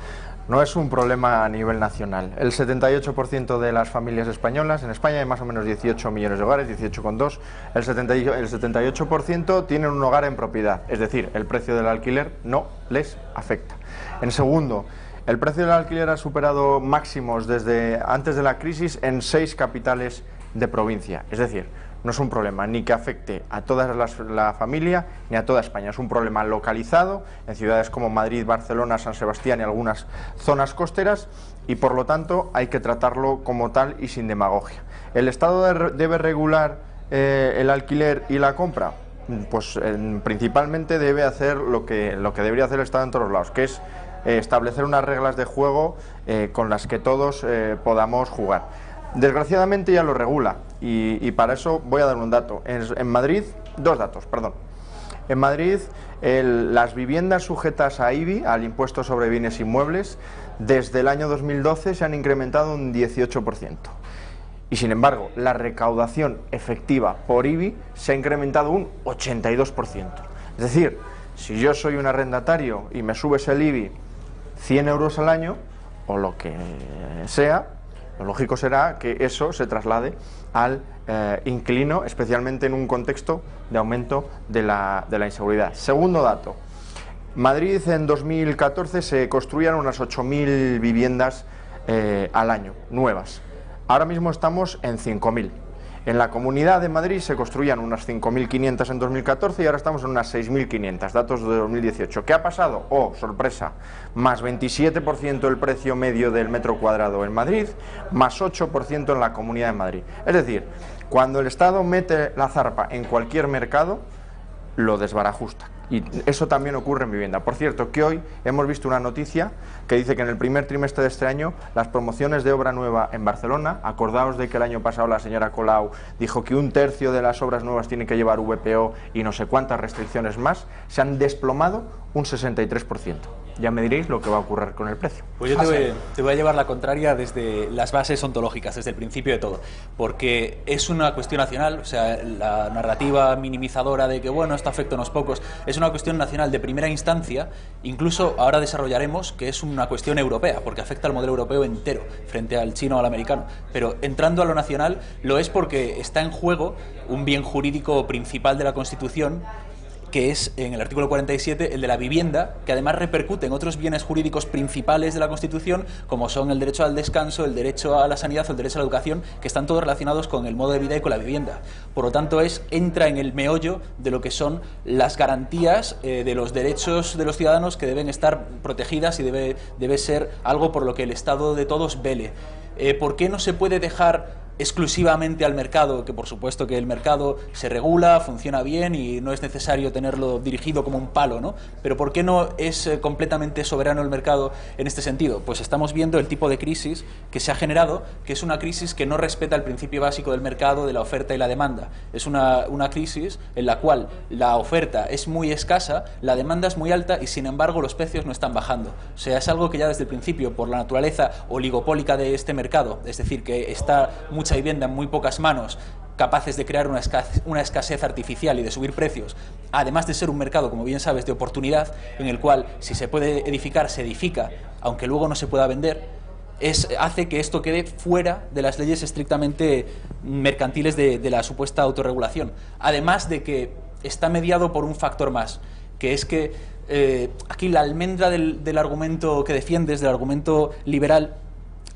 No es un problema a nivel nacional. El 78% de las familias españolas, en España hay más o menos 18 millones de hogares, 18,2, el 78% tienen un hogar en propiedad, es decir, el precio del alquiler no les afecta. En segundo, el precio del alquiler ha superado máximos desde antes de la crisis en 6 capitales de provincia, es decir, no es un problema ni que afecte a toda la familia ni a toda España. Es un problema localizado en ciudades como Madrid, Barcelona, San Sebastián y algunas zonas costeras, y por lo tanto hay que tratarlo como tal y sin demagogia. ¿El Estado debe regular el alquiler y la compra? Pues principalmente debe hacer lo que debería hacer el Estado en todos lados, que es establecer unas reglas de juego con las que todos podamos jugar. Desgraciadamente ya lo regula, y para eso voy a dar un dato. En Madrid, dos datos, perdón. En Madrid, las viviendas sujetas a IBI, al impuesto sobre bienes inmuebles, desde el año 2012 se han incrementado un 18%. Y sin embargo, la recaudación efectiva por IBI se ha incrementado un 82%. Es decir, si yo soy un arrendatario y me subes el IBI 100 euros al año, o lo que sea, lo lógico será que eso se traslade al inquilino, especialmente en un contexto de aumento de la inseguridad. Segundo dato, Madrid en 2014 se construían unas 8.000 viviendas al año, nuevas. Ahora mismo estamos en 5.000. En la Comunidad de Madrid se construían unas 5.500 en 2014 y ahora estamos en unas 6.500, datos de 2018. ¿Qué ha pasado? Oh, sorpresa, más 27% el precio medio del metro cuadrado en Madrid, más 8% en la Comunidad de Madrid. Es decir, cuando el Estado mete la zarpa en cualquier mercado, lo desbarajusta. Y eso también ocurre en vivienda. Por cierto, que hoy hemos visto una noticia que dice que en el primer trimestre de este año las promociones de obra nueva en Barcelona, acordaos de que el año pasado la señora Colau dijo que 1/3 de las obras nuevas tienen que llevar VPO y no sé cuántas restricciones más, se han desplomado un 63%. Ya me diréis lo que va a ocurrir con el precio. Pues yo te voy a llevar la contraria desde las bases ontológicas, desde el principio de todo, porque es una cuestión nacional. O sea, la narrativa minimizadora de que, bueno, esto afecta a unos pocos, es una cuestión nacional de primera instancia. Incluso ahora desarrollaremos que es una cuestión europea, porque afecta al modelo europeo entero, frente al chino o al americano. Pero entrando a lo nacional, lo es porque está en juego un bien jurídico principal de la Constitución, que es, en el artículo 47, el de la vivienda, que además repercute en otros bienes jurídicos principales de la Constitución, como son el derecho al descanso, el derecho a la sanidad o el derecho a la educación, que están todos relacionados con el modo de vida y con la vivienda. Por lo tanto, entra en el meollo de lo que son las garantías de los derechos de los ciudadanos, que deben estar protegidas y debe ser algo por lo que el Estado de todos vele. ¿Por qué no se puede dejar exclusivamente al mercado? Que por supuesto que el mercado se regula, funciona bien y no es necesario tenerlo dirigido como un palo, ¿no? Pero ¿por qué no es completamente soberano el mercado en este sentido? Pues estamos viendo el tipo de crisis que se ha generado, que es una crisis que no respeta el principio básico del mercado, de la oferta y la demanda. Es una crisis en la cual la oferta es muy escasa, la demanda es muy alta y sin embargo los precios no están bajando. O sea, es algo que ya desde el principio, por la naturaleza oligopólica de este mercado, es decir, que está mucha vivienda en muy pocas manos, capaces de crear una escasez artificial y de subir precios, además de ser un mercado, como bien sabes, de oportunidad, en el cual si se puede edificar, se edifica, aunque luego no se pueda vender, hace que esto quede fuera de las leyes estrictamente mercantiles de la supuesta autorregulación. Además de que está mediado por un factor más, que es que aquí la almendra del argumento que defiendes, del argumento liberal,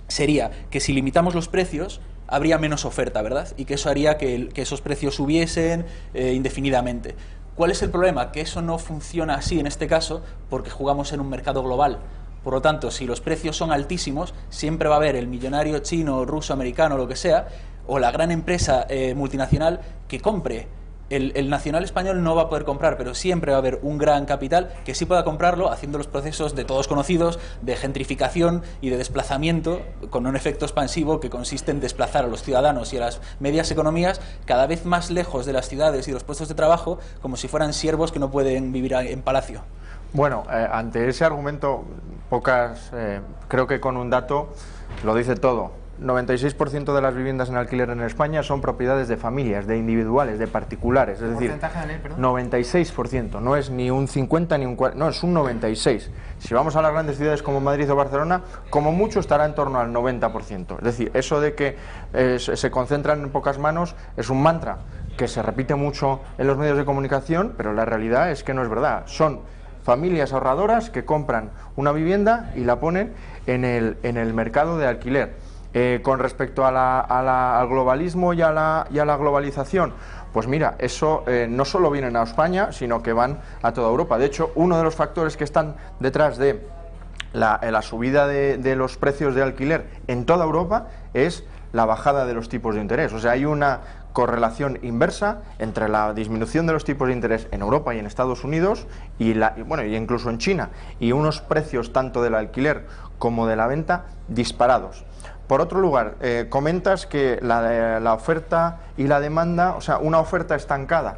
sería que si limitamos los precios habría menos oferta, ¿verdad? Y que eso haría que esos precios subiesen indefinidamente. ¿Cuál es el problema? Que eso no funciona así en este caso, porque jugamos en un mercado global. Por lo tanto, si los precios son altísimos, siempre va a haber el millonario chino, ruso, americano, lo que sea, o la gran empresa multinacional que compre. El nacional español no va a poder comprar, pero siempre va a haber un gran capital que sí pueda comprarlo, haciendo los procesos de todos conocidos de gentrificación y de desplazamiento, con un efecto expansivo que consiste en desplazar a los ciudadanos y a las medias economías cada vez más lejos de las ciudades y de los puestos de trabajo, como si fueran siervos que no pueden vivir en palacio. Bueno, ante ese argumento, creo que con un dato lo dice todo. 96% de las viviendas en alquiler en España son propiedades de familias, de individuales, de particulares. Es decir, 96%, no es ni un 50 ni un 40, no, es un 96%. Si vamos a las grandes ciudades como Madrid o Barcelona, como mucho estará en torno al 90%. Es decir, eso de que se concentran en pocas manos es un mantra que se repite mucho en los medios de comunicación, pero la realidad es que no es verdad. Son familias ahorradoras que compran una vivienda y la ponen en el mercado de alquiler. Con respecto al globalismo y a la globalización, pues mira, eso no solo vienen a España, sino que van a toda Europa. De hecho, uno de los factores que están detrás de la subida de los precios de alquiler en toda Europa es la bajada de los tipos de interés. O sea, hay una correlación inversa entre la disminución de los tipos de interés en Europa y en Estados Unidos y incluso en China, y unos precios tanto del alquiler como de la venta disparados. Por otro lugar, comentas que la oferta y la demanda, o sea, una oferta estancada,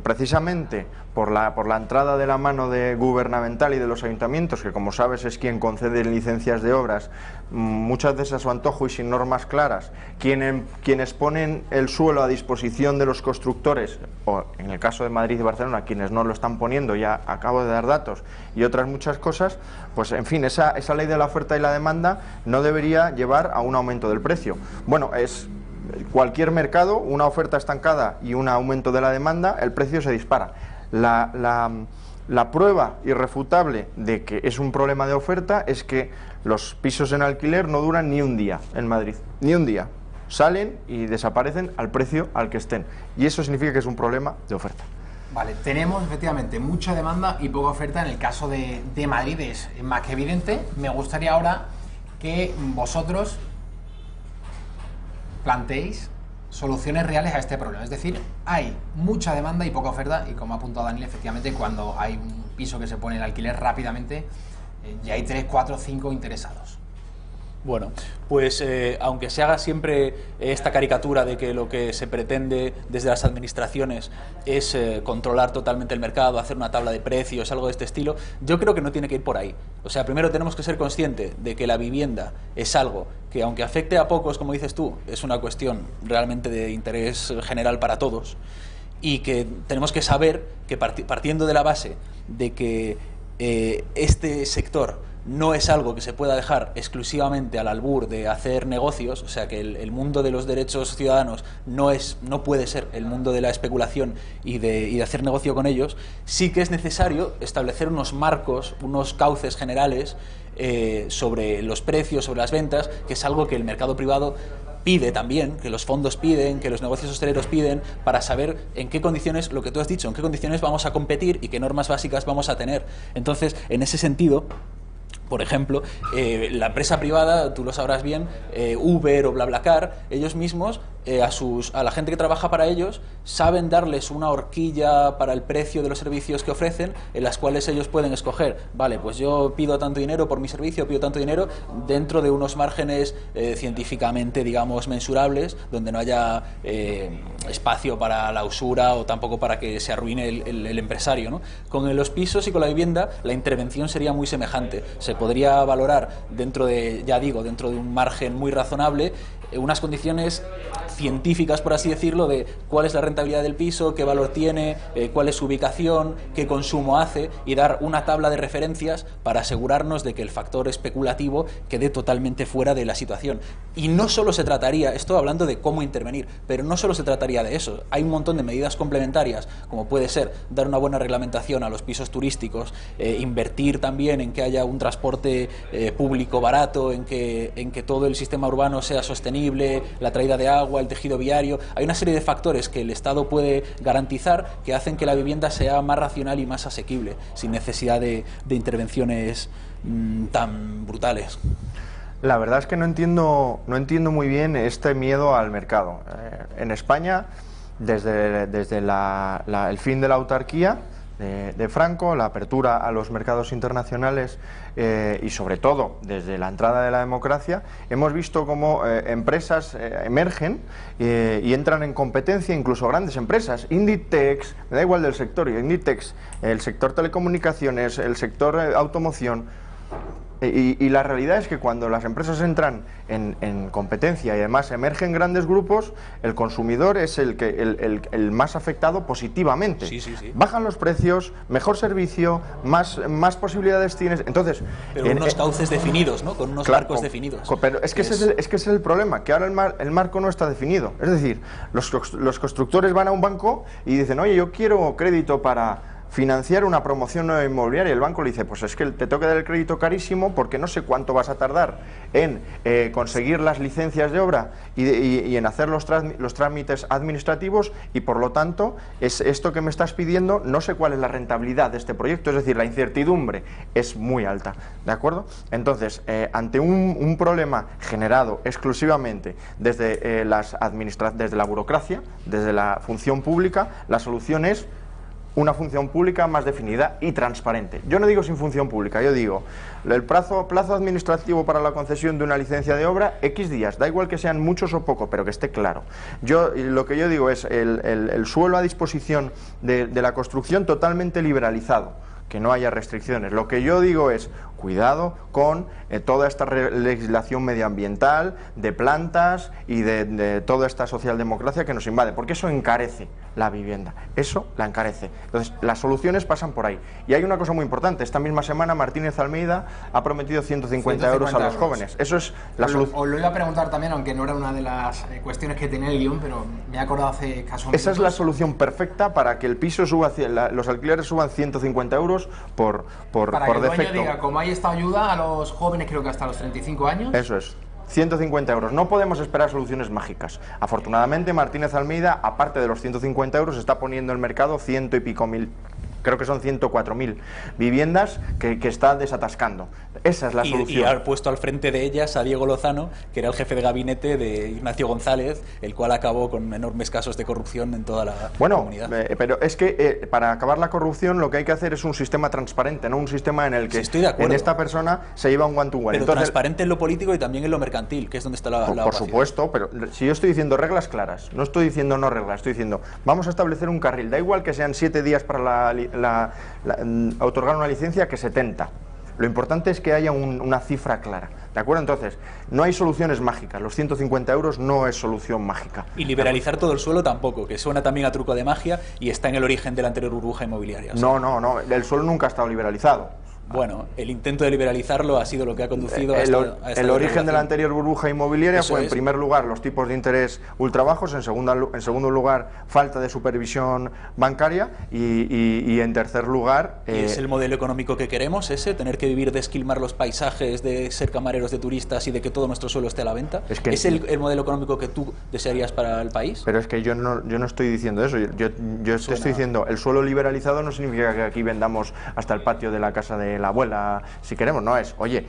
precisamente por la entrada de la mano gubernamental y de los ayuntamientos, que como sabes es quien concede licencias de obras, muchas veces a su antojo y sin normas claras, quienes ponen el suelo a disposición de los constructores, o en el caso de Madrid y Barcelona, quienes no lo están poniendo, ya acabo de dar datos, y otras muchas cosas, pues en fin, esa ley de la oferta y la demanda no debería llevar a un aumento del precio. Bueno, es cualquier mercado, una oferta estancada y un aumento de la demanda, el precio se dispara. La prueba irrefutable de que es un problema de oferta es que los pisos en alquiler no duran ni un día en Madrid, ni un día. Salen y desaparecen al precio al que estén. Y eso significa que es un problema de oferta. Vale, tenemos efectivamente mucha demanda y poca oferta. En el caso de Madrid es más que evidente. Me gustaría ahora que vosotros planteéis soluciones reales a este problema. Es decir, hay mucha demanda y poca oferta, y como ha apuntado Daniel, efectivamente cuando hay un piso que se pone en alquiler rápidamente, ya hay 3, 4, 5 interesados. Bueno, pues aunque se haga siempre esta caricatura de que lo que se pretende desde las administraciones es controlar totalmente el mercado, hacer una tabla de precios, algo de este estilo, yo creo que no tiene que ir por ahí. O sea, primero tenemos que ser conscientes de que la vivienda es algo que, aunque afecte a pocos, como dices tú, es una cuestión realmente de interés general para todos, y que tenemos que saber que partiendo de la base de que este sector no es algo que se pueda dejar exclusivamente al albur de hacer negocios, o sea que el mundo de los derechos ciudadanos no puede ser el mundo de la especulación y de hacer negocio con ellos, sí que es necesario establecer unos marcos, unos cauces generales sobre los precios, sobre las ventas, que es algo que el mercado privado pide también, que los fondos piden, que los negocios hosteleros piden, para saber en qué condiciones, lo que tú has dicho, en qué condiciones vamos a competir y qué normas básicas vamos a tener. Entonces, en ese sentido, por ejemplo, la empresa privada, tú lo sabrás bien, Uber o BlaBlaCar, ellos mismos, a la gente que trabaja para ellos, saben darles una horquilla para el precio de los servicios que ofrecen, en las cuales ellos pueden escoger, vale, pues yo pido tanto dinero por mi servicio, pido tanto dinero, dentro de unos márgenes científicamente, digamos, mensurables, donde no haya espacio para la usura o tampoco para que se arruine el empresario, ¿no? Con los pisos y con la vivienda, la intervención sería muy semejante. Se podría valorar dentro de un margen muy razonable, unas condiciones científicas, por así decirlo, de cuál es la rentabilidad del piso, qué valor tiene, cuál es su ubicación, qué consumo hace, y dar una tabla de referencias para asegurarnos de que el factor especulativo quede totalmente fuera de la situación. Y no solo se trataría, esto hablando de cómo intervenir, pero no solo se trataría de eso. Hay un montón de medidas complementarias, como puede ser dar una buena reglamentación a los pisos turísticos, invertir también en que haya un transporte público barato, en que todo el sistema urbano sea sostenible, la traída de agua, el tejido viario. Hay una serie de factores que el Estado puede garantizar que hacen que la vivienda sea más racional y más asequible, sin necesidad de intervenciones tan brutales. La verdad es que no entiendo muy bien este miedo al mercado. En España, desde el fin de la autarquía de Franco, la apertura a los mercados internacionales y sobre todo desde la entrada de la democracia, hemos visto cómo empresas emergen y entran en competencia, incluso grandes empresas, Inditex, me da igual del sector, Inditex, el sector telecomunicaciones, el sector automoción. Y la realidad es que cuando las empresas entran en competencia y además emergen grandes grupos, el consumidor es el más afectado positivamente. Sí. Bajan los precios, mejor servicio, más posibilidades tienes. Entonces, pero unos cauces definidos, ¿no? Con unos marcos definidos. Pero es que ese es el problema, que ahora el marco no está definido. Es decir, los constructores van a un banco y dicen, oye, yo quiero crédito para financiar una promoción nueva inmobiliaria. El banco le dice, pues es que te tengo que dar el crédito carísimo porque no sé cuánto vas a tardar en conseguir las licencias de obra y en hacer los trámites administrativos, y por lo tanto esto que me estás pidiendo, no sé cuál es la rentabilidad de este proyecto, es decir, la incertidumbre es muy alta, ¿de acuerdo? Entonces, ante un problema generado exclusivamente desde la burocracia, desde la función pública, la solución es una función pública más definida y transparente. Yo no digo sin función pública, yo digo el plazo administrativo para la concesión de una licencia de obra, X días, da igual que sean muchos o pocos, pero que esté claro. Lo que yo digo es el suelo a disposición de la construcción totalmente liberalizado, que no haya restricciones. Lo que yo digo es cuidado con toda esta legislación medioambiental, de plantas y de toda esta socialdemocracia que nos invade, porque eso encarece la vivienda, eso la encarece. Entonces, las soluciones pasan por ahí. Y hay una cosa muy importante, esta misma semana Martínez Almeida ha prometido 150 euros a los jóvenes. Eso es la solución. Os lo iba a preguntar también, aunque no era una de las cuestiones que tenía el guión, pero me he acordado hace caso. Esa es la solución perfecta para que el piso suba, los alquileres suban 150 euros por para que el defecto. Dueño diga, como hay esta ayuda a los jóvenes, creo que hasta los 35 años. Eso es. 150 euros. No podemos esperar soluciones mágicas. Afortunadamente, Martínez Almeida, aparte de los 150 euros, está poniendo en el mercado 100 y pico mil. Creo que son 104.000 viviendas que está desatascando. Esa es la solución. Y ha puesto al frente de ellas a Diego Lozano, que era el jefe de gabinete de Ignacio González, el cual acabó con enormes casos de corrupción en toda la comunidad. Pero es que para acabar la corrupción lo que hay que hacer es un sistema transparente, no un sistema en el que en esta persona se lleva un one-to-one. Pero transparente en lo político y también en lo mercantil, que es donde está la Por supuesto, pero si yo estoy diciendo reglas claras, no estoy diciendo no reglas, estoy diciendo vamos a establecer un carril, da igual que sean 7 días para otorgar una licencia que 70. Lo importante es que haya una cifra clara, ¿de acuerdo? Entonces, no hay soluciones mágicas, los 150 euros no es solución mágica. Y liberalizar todo el suelo tampoco, que suena también a truco de magia y está en el origen de la anterior burbuja inmobiliaria. No, el suelo nunca ha estado liberalizado. Bueno, el intento de liberalizarlo ha sido lo que ha conducido a esta el origen de la anterior burbuja inmobiliaria fue, en primer lugar, los tipos de interés ultra bajos, en segundo lugar, falta de supervisión bancaria y en tercer lugar... ¿Y es el modelo económico que queremos ese? ¿Tener que vivir de esquilmar los paisajes, de ser camareros de turistas y de que todo nuestro suelo esté a la venta? ¿Es el modelo económico que tú desearías para el país? Pero es que yo no estoy diciendo eso. Yo te estoy diciendo, el suelo liberalizado no significa que aquí vendamos hasta el patio de la casa de la abuela, si queremos, no es, oye,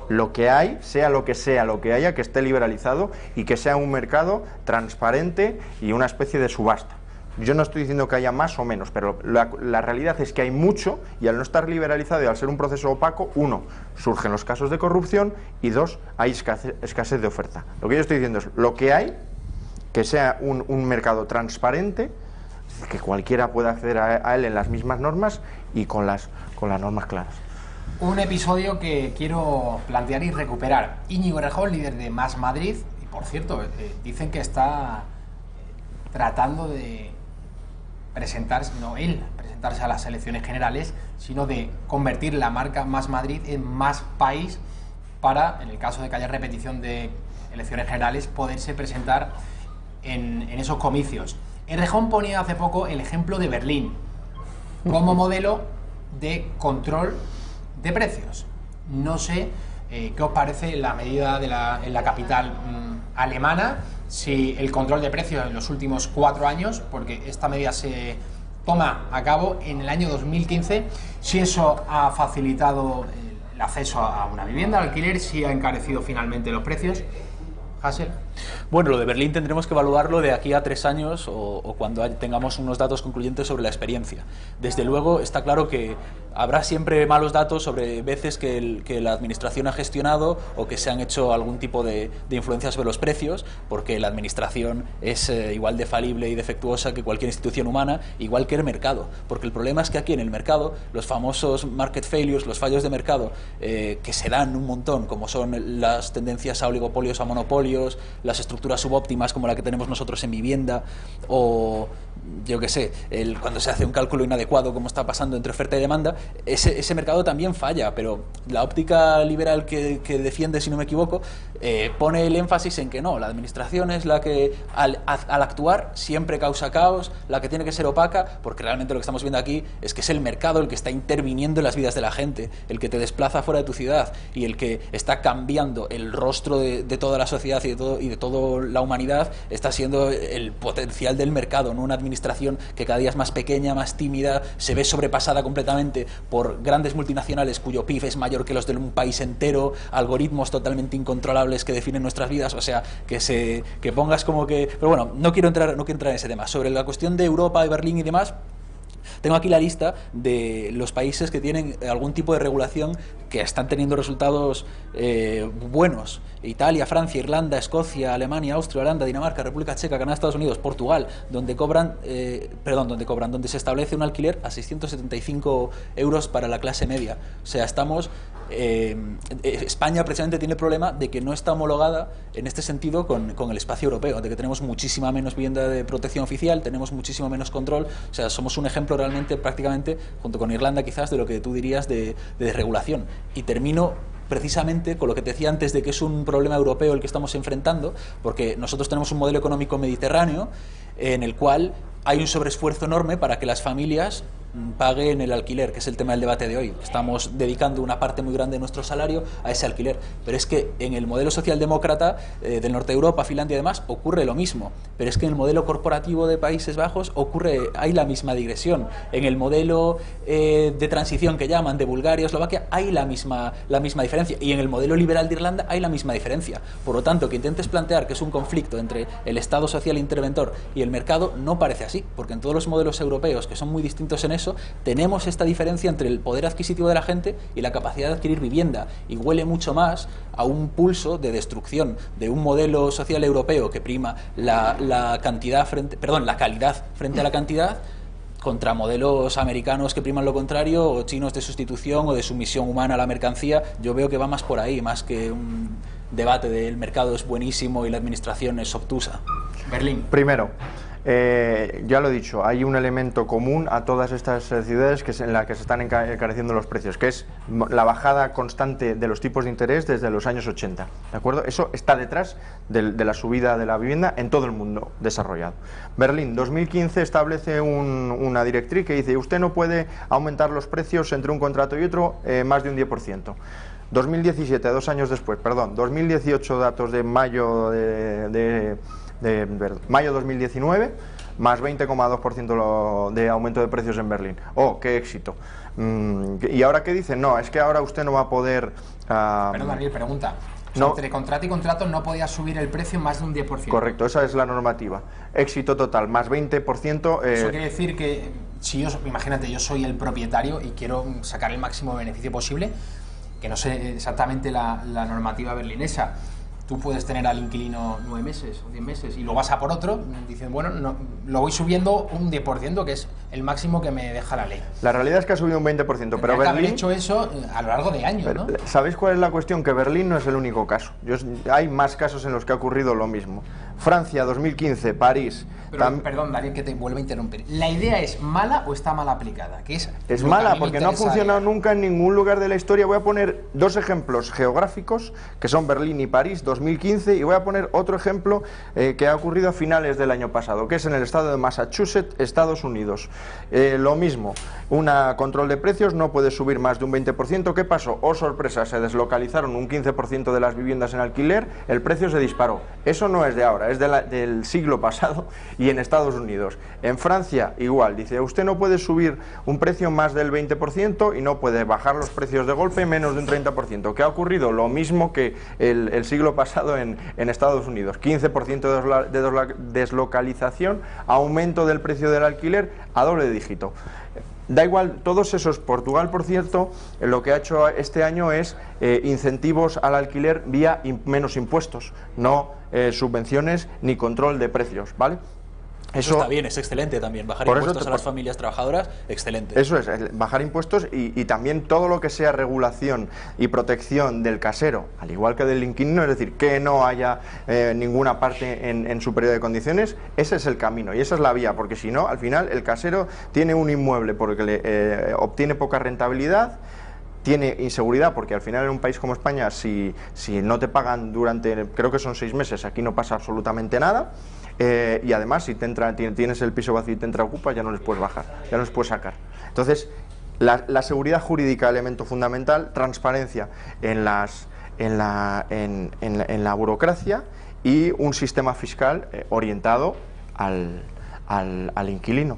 lo que hay, sea lo que haya, que esté liberalizado y que sea un mercado transparente y una especie de subasta. Yo no estoy diciendo que haya más o menos, pero la realidad es que hay mucho y al no estar liberalizado y al ser un proceso opaco, 1, surgen los casos de corrupción y 2, hay escasez de oferta. Lo que yo estoy diciendo es, lo que hay, que sea un mercado transparente, que cualquiera pueda acceder a él en las mismas normas y con las normas claras. Un episodio que quiero plantear y recuperar. Íñigo Errejón, líder de Más Madrid, y por cierto, dicen que está tratando de presentarse a las elecciones generales, sino de convertir la marca Más Madrid en Más País para, en el caso de que haya repetición de elecciones generales, poderse presentar en esos comicios. Errejón ponía hace poco el ejemplo de Berlín como modelo de control de precios. No sé qué os parece la medida en la capital alemana, si el control de precios en los últimos 4 años, porque esta medida se toma a cabo en el año 2015, si eso ha facilitado el acceso a una vivienda, al alquiler, si ha encarecido finalmente los precios. Hassel. Bueno, lo de Berlín tendremos que evaluarlo de aquí a 3 años o cuando tengamos unos datos concluyentes sobre la experiencia. Desde luego está claro que habrá siempre malos datos sobre veces que la administración ha gestionado o que se han hecho algún tipo de influencia sobre los precios, porque la administración es igual de falible y defectuosa que cualquier institución humana, igual que el mercado. Porque el problema es que aquí en el mercado, los famosos market failures, los fallos de mercado, que se dan un montón, como son las tendencias a oligopolios, a monopolios, monopolios, las estructuras subóptimas como la que tenemos nosotros en vivienda, o yo qué sé, cuando se hace un cálculo inadecuado como está pasando entre oferta y demanda, ese mercado también falla, pero la óptica liberal que defiende, si no me equivoco, pone el énfasis en que no, la administración es la que al actuar siempre causa caos, la que tiene que ser opaca, porque realmente lo que estamos viendo aquí es que es el mercado el que está interviniendo en las vidas de la gente, el que te desplaza fuera de tu ciudad y el que está cambiando el rostro de toda la sociedad y de toda la humanidad, está siendo el potencial del mercado, no una administración que cada día es más pequeña, más tímida, se ve sobrepasada completamente por grandes multinacionales cuyo PIB es mayor que los de un país entero, algoritmos totalmente incontrolables que definen nuestras vidas, o sea, que pongas como que... Pero bueno, no quiero entrar en ese tema. Sobre la cuestión de Europa, de Berlín y demás, tengo aquí la lista de los países que tienen algún tipo de regulación que están teniendo resultados buenos. Italia, Francia, Irlanda, Escocia, Alemania, Austria, Holanda, Dinamarca, República Checa, Canadá, Estados Unidos, Portugal, donde se establece un alquiler a 675 euros para la clase media. O sea, España precisamente tiene el problema de que no está homologada en este sentido con el espacio europeo, de que tenemos muchísima menos vivienda de protección oficial, tenemos muchísimo menos control, o sea, somos un ejemplo realmente prácticamente, junto con Irlanda quizás, de lo que tú dirías de desregulación. Y termino precisamente con lo que te decía antes de que es un problema europeo el que estamos enfrentando, porque nosotros tenemos un modelo económico mediterráneo en el cual hay un sobreesfuerzo enorme para que las familias paguen el alquiler, que es el tema del debate de hoy. Estamos dedicando una parte muy grande de nuestro salario a ese alquiler, pero es que en el modelo socialdemócrata del norte de Europa, Finlandia y demás, ocurre lo mismo, pero es que en el modelo corporativo de Países Bajos hay la misma digresión. En el modelo de transición que llaman de Bulgaria, Eslovaquia, hay la misma diferencia, y en el modelo liberal de Irlanda hay la misma diferencia. Por lo tanto, que intentes plantear que es un conflicto entre el Estado social interventor y el mercado no parece así, porque en todos los modelos europeos, que son muy distintos en eso, tenemos esta diferencia entre el poder adquisitivo de la gente y la capacidad de adquirir vivienda, y huele mucho más a un pulso de destrucción de un modelo social europeo que prima la calidad frente a la cantidad, contra modelos americanos que priman lo contrario, o chinos de sustitución o de sumisión humana a la mercancía. Yo veo que va más por ahí, más que un debate del mercado es buenísimo y la administración es obtusa. Berlín. Primero, ya lo he dicho, hay un elemento común a todas estas ciudades en la que se están encareciendo los precios, que es la bajada constante de los tipos de interés desde los años 80, ¿de acuerdo? Eso está detrás de la subida de la vivienda en todo el mundo desarrollado. Berlín, 2015, establece una directriz que dice: usted no puede aumentar los precios entre un contrato y otro más de un 10%. 2017, 2 años después, 2018, datos de mayo mayo 2019, más 20,2% de aumento de precios en Berlín. ¡Oh, qué éxito! ¿Y ahora qué dicen? No, es que ahora usted no va a poder... Perdón, Daniel, pregunta. No. Entre contrato y contrato no podía subir el precio más de un 10%. Correcto, esa es la normativa. Éxito total, más 20%... Eso quiere decir que, si imagínate, yo soy el propietario y quiero sacar el máximo beneficio posible, que no sé exactamente la normativa berlinesa. Tú puedes tener al inquilino 9 meses o 10 meses y lo vas a por otro, dicen, bueno, no, lo voy subiendo un 10%, que es el máximo que me deja la ley. La realidad es que ha subido un 20%, pero Berlín... haber hecho eso a lo largo de años, ¿no? ¿Sabéis cuál es la cuestión? Que Berlín no es el único caso. Hay más casos en los que ha ocurrido lo mismo. Francia, 2015, París... Perdón, Daniel, que te vuelvo a interrumpir. ¿La idea es mala o está mal aplicada? Es mala, porque no ha funcionado nunca en ningún lugar de la historia. Voy a poner 2 ejemplos geográficos, que son Berlín y París, 2015, y voy a poner otro ejemplo que ha ocurrido a finales del año pasado, que es en el estado de Massachusetts, Estados Unidos. Lo mismo, un control de precios, no puede subir más de un 20%. ¿Qué pasó? Oh, sorpresa, se deslocalizaron un 15% de las viviendas en alquiler, el precio se disparó. Eso no es de ahora, es del siglo pasado, y en Estados Unidos. En Francia, igual, dice, usted no puede subir un precio más del 20% y no puede bajar los precios de golpe menos de un 30%. ¿Qué ha ocurrido? Lo mismo que el siglo pasado en Estados Unidos. 15% de deslocalización, aumento del precio del alquiler a doble dígito. Da igual, todos esos, Portugal, por cierto, lo que ha hecho este año es incentivos al alquiler vía menos impuestos, no subvenciones ni control de precios, ¿vale? Eso está bien, es excelente también. Bajar impuestos a las familias trabajadoras, excelente. Eso es, bajar impuestos y también todo lo que sea regulación y protección del casero, al igual que del inquilino, es decir, que no haya ninguna parte en su periodo de condiciones, ese es el camino y esa es la vía, porque si no, al final el casero tiene un inmueble porque le obtiene poca rentabilidad, tiene inseguridad, porque al final en un país como España, si no te pagan durante, creo que son 6 meses, aquí no pasa absolutamente nada. Y además, si tienes el piso vacío y te entra ocupa, ya no les puedes bajar, ya no les puedes sacar. Entonces, la seguridad jurídica, elemento fundamental, transparencia en la burocracia y un sistema fiscal orientado al inquilino.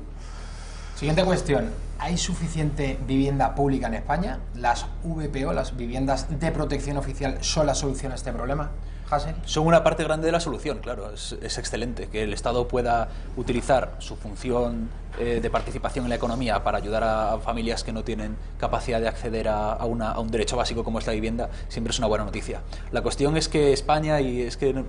Siguiente cuestión. ¿Hay suficiente vivienda pública en España? ¿Las VPO, las viviendas de protección oficial, son la solución a este problema? Hasél. Son una parte grande de la solución, claro, es excelente que el Estado pueda utilizar su función de participación en la economía para ayudar a familias que no tienen capacidad de acceder a un derecho básico como es la vivienda, siempre es una buena noticia. La cuestión es que España, y es que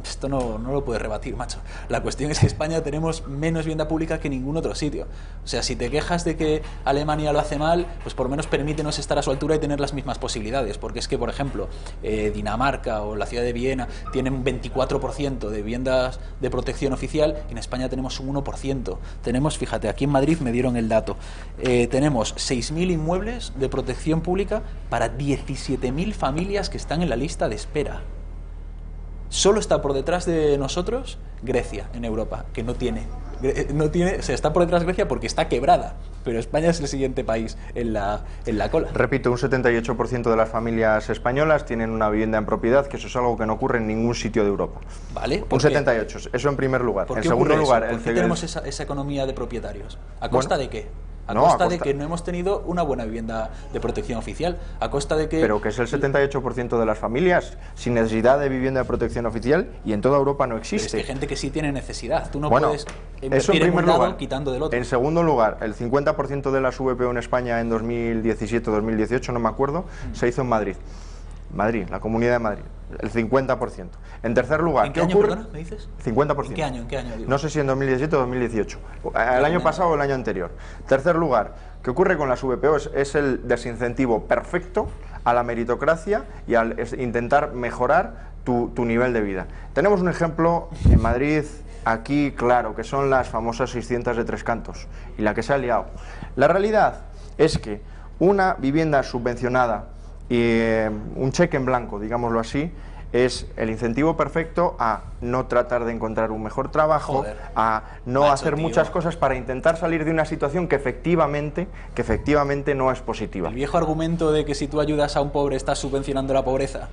esto no lo puedes rebatir, macho, la cuestión es que España tenemos menos vivienda pública que ningún otro sitio. O sea, si te quejas de que Alemania lo hace mal, pues por lo menos permítenos estar a su altura y tener las mismas posibilidades, porque es que, por ejemplo, Dinamarca o la ciudad de Viena tienen un 24% de viviendas de protección oficial y en España tenemos un 1%. Tenemos, fíjate, aquí en Madrid me dieron el dato, tenemos 6.000 inmuebles de protección pública para 17.000 familias que están en la lista de espera. Solo está por detrás de nosotros Grecia en Europa, que no tiene, o sea, está por detrás Grecia porque está quebrada, pero España es el siguiente país en la cola. Repito, un 78% de las familias españolas tienen una vivienda en propiedad, que eso es algo que no ocurre en ningún sitio de Europa. ¿Vale? Un 78%, eso en primer lugar. ¿Por en qué segundo lugar, ¿Por qué tenemos esa economía de propietarios? ¿A costa de qué? A costa de que no hemos tenido una buena vivienda de protección oficial, a costa de que... Pero que es el 78% de las familias sin necesidad de vivienda de protección oficial y en toda Europa no existe. Pero es que hay gente que sí tiene necesidad, tú no puedes invertir en un lado quitando del otro. En segundo lugar, el 50% de las VPO en España en 2017-2018, no me acuerdo, se hizo en Madrid. Madrid, la Comunidad de Madrid, el 50%. En tercer lugar, ¿en qué año, perdona, me dices? 50%. ¿En qué año? Digo? No sé si en 2017 o 2018. El año pasado o el año anterior. Tercer lugar, ¿qué ocurre con las VPO? Es el desincentivo perfecto a la meritocracia y al intentar mejorar tu nivel de vida. Tenemos un ejemplo en Madrid, aquí, claro, que son las famosas 600 de Tres Cantos y la que se ha liado. La realidad es que una vivienda subvencionada y un cheque en blanco, digámoslo así, es el incentivo perfecto a no tratar de encontrar un mejor trabajo, a no hacer muchas cosas para intentar salir de una situación que efectivamente no es positiva. El viejo argumento de que si tú ayudas a un pobre estás subvencionando la pobreza.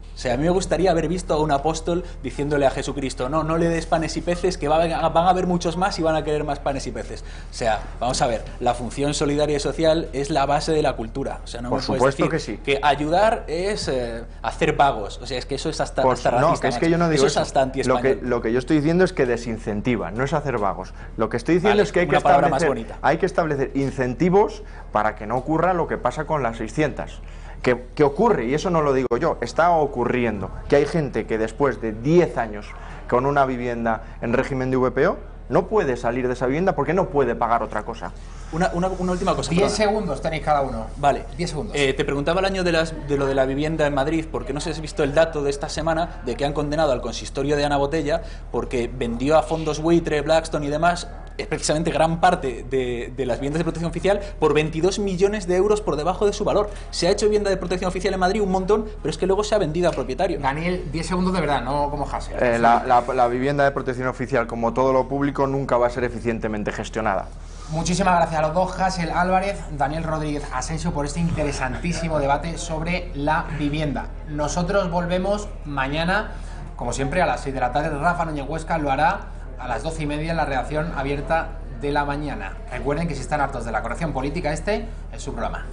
O sea, a mí me gustaría haber visto a un apóstol diciéndole a Jesucristo, no le des panes y peces, que van a haber muchos más y van a querer más panes y peces. O sea, vamos a ver, la función solidaria y social es la base de la cultura. O sea, no me puedes decir que sí. Que ayudar es hacer vagos. O sea, es que eso es hasta racista. No, que es que yo no digo eso. Es hasta anti-español. Lo que yo estoy diciendo es que desincentiva, no es hacer vagos. Lo que estoy diciendo es que hay que establecer incentivos para que no ocurra lo que pasa con las 600. Que ocurre, y eso no lo digo yo, está ocurriendo, que hay gente que después de 10 años con una vivienda en régimen de VPO no puede salir de esa vivienda porque no puede pagar otra cosa. Una última cosa. 10 segundos tenéis cada uno. Vale. 10 segundos. Te preguntaba el año de lo de la vivienda en Madrid, porque no sé si has visto el dato de esta semana de que han condenado al consistorio de Ana Botella porque vendió a fondos buitre, Blackstone y demás, precisamente gran parte de las viviendas de protección oficial por 22 millones de euros por debajo de su valor. Se ha hecho vivienda de protección oficial en Madrid un montón, pero es que luego se ha vendido a propietario. Daniel, 10 segundos de verdad, no como Hasél. La vivienda de protección oficial, como todo lo público, nunca va a ser eficientemente gestionada. Muchísimas gracias a los dos, Hasél Álvarez, Daniel Rodríguez Asensio, por este interesantísimo debate sobre la vivienda. Nosotros volvemos mañana, como siempre, a las 6 de la tarde. Rafa Núñez Huesca lo hará a las 12:30 en la redacción abierta de la mañana. Recuerden que si están hartos de la corrección política, este es su programa.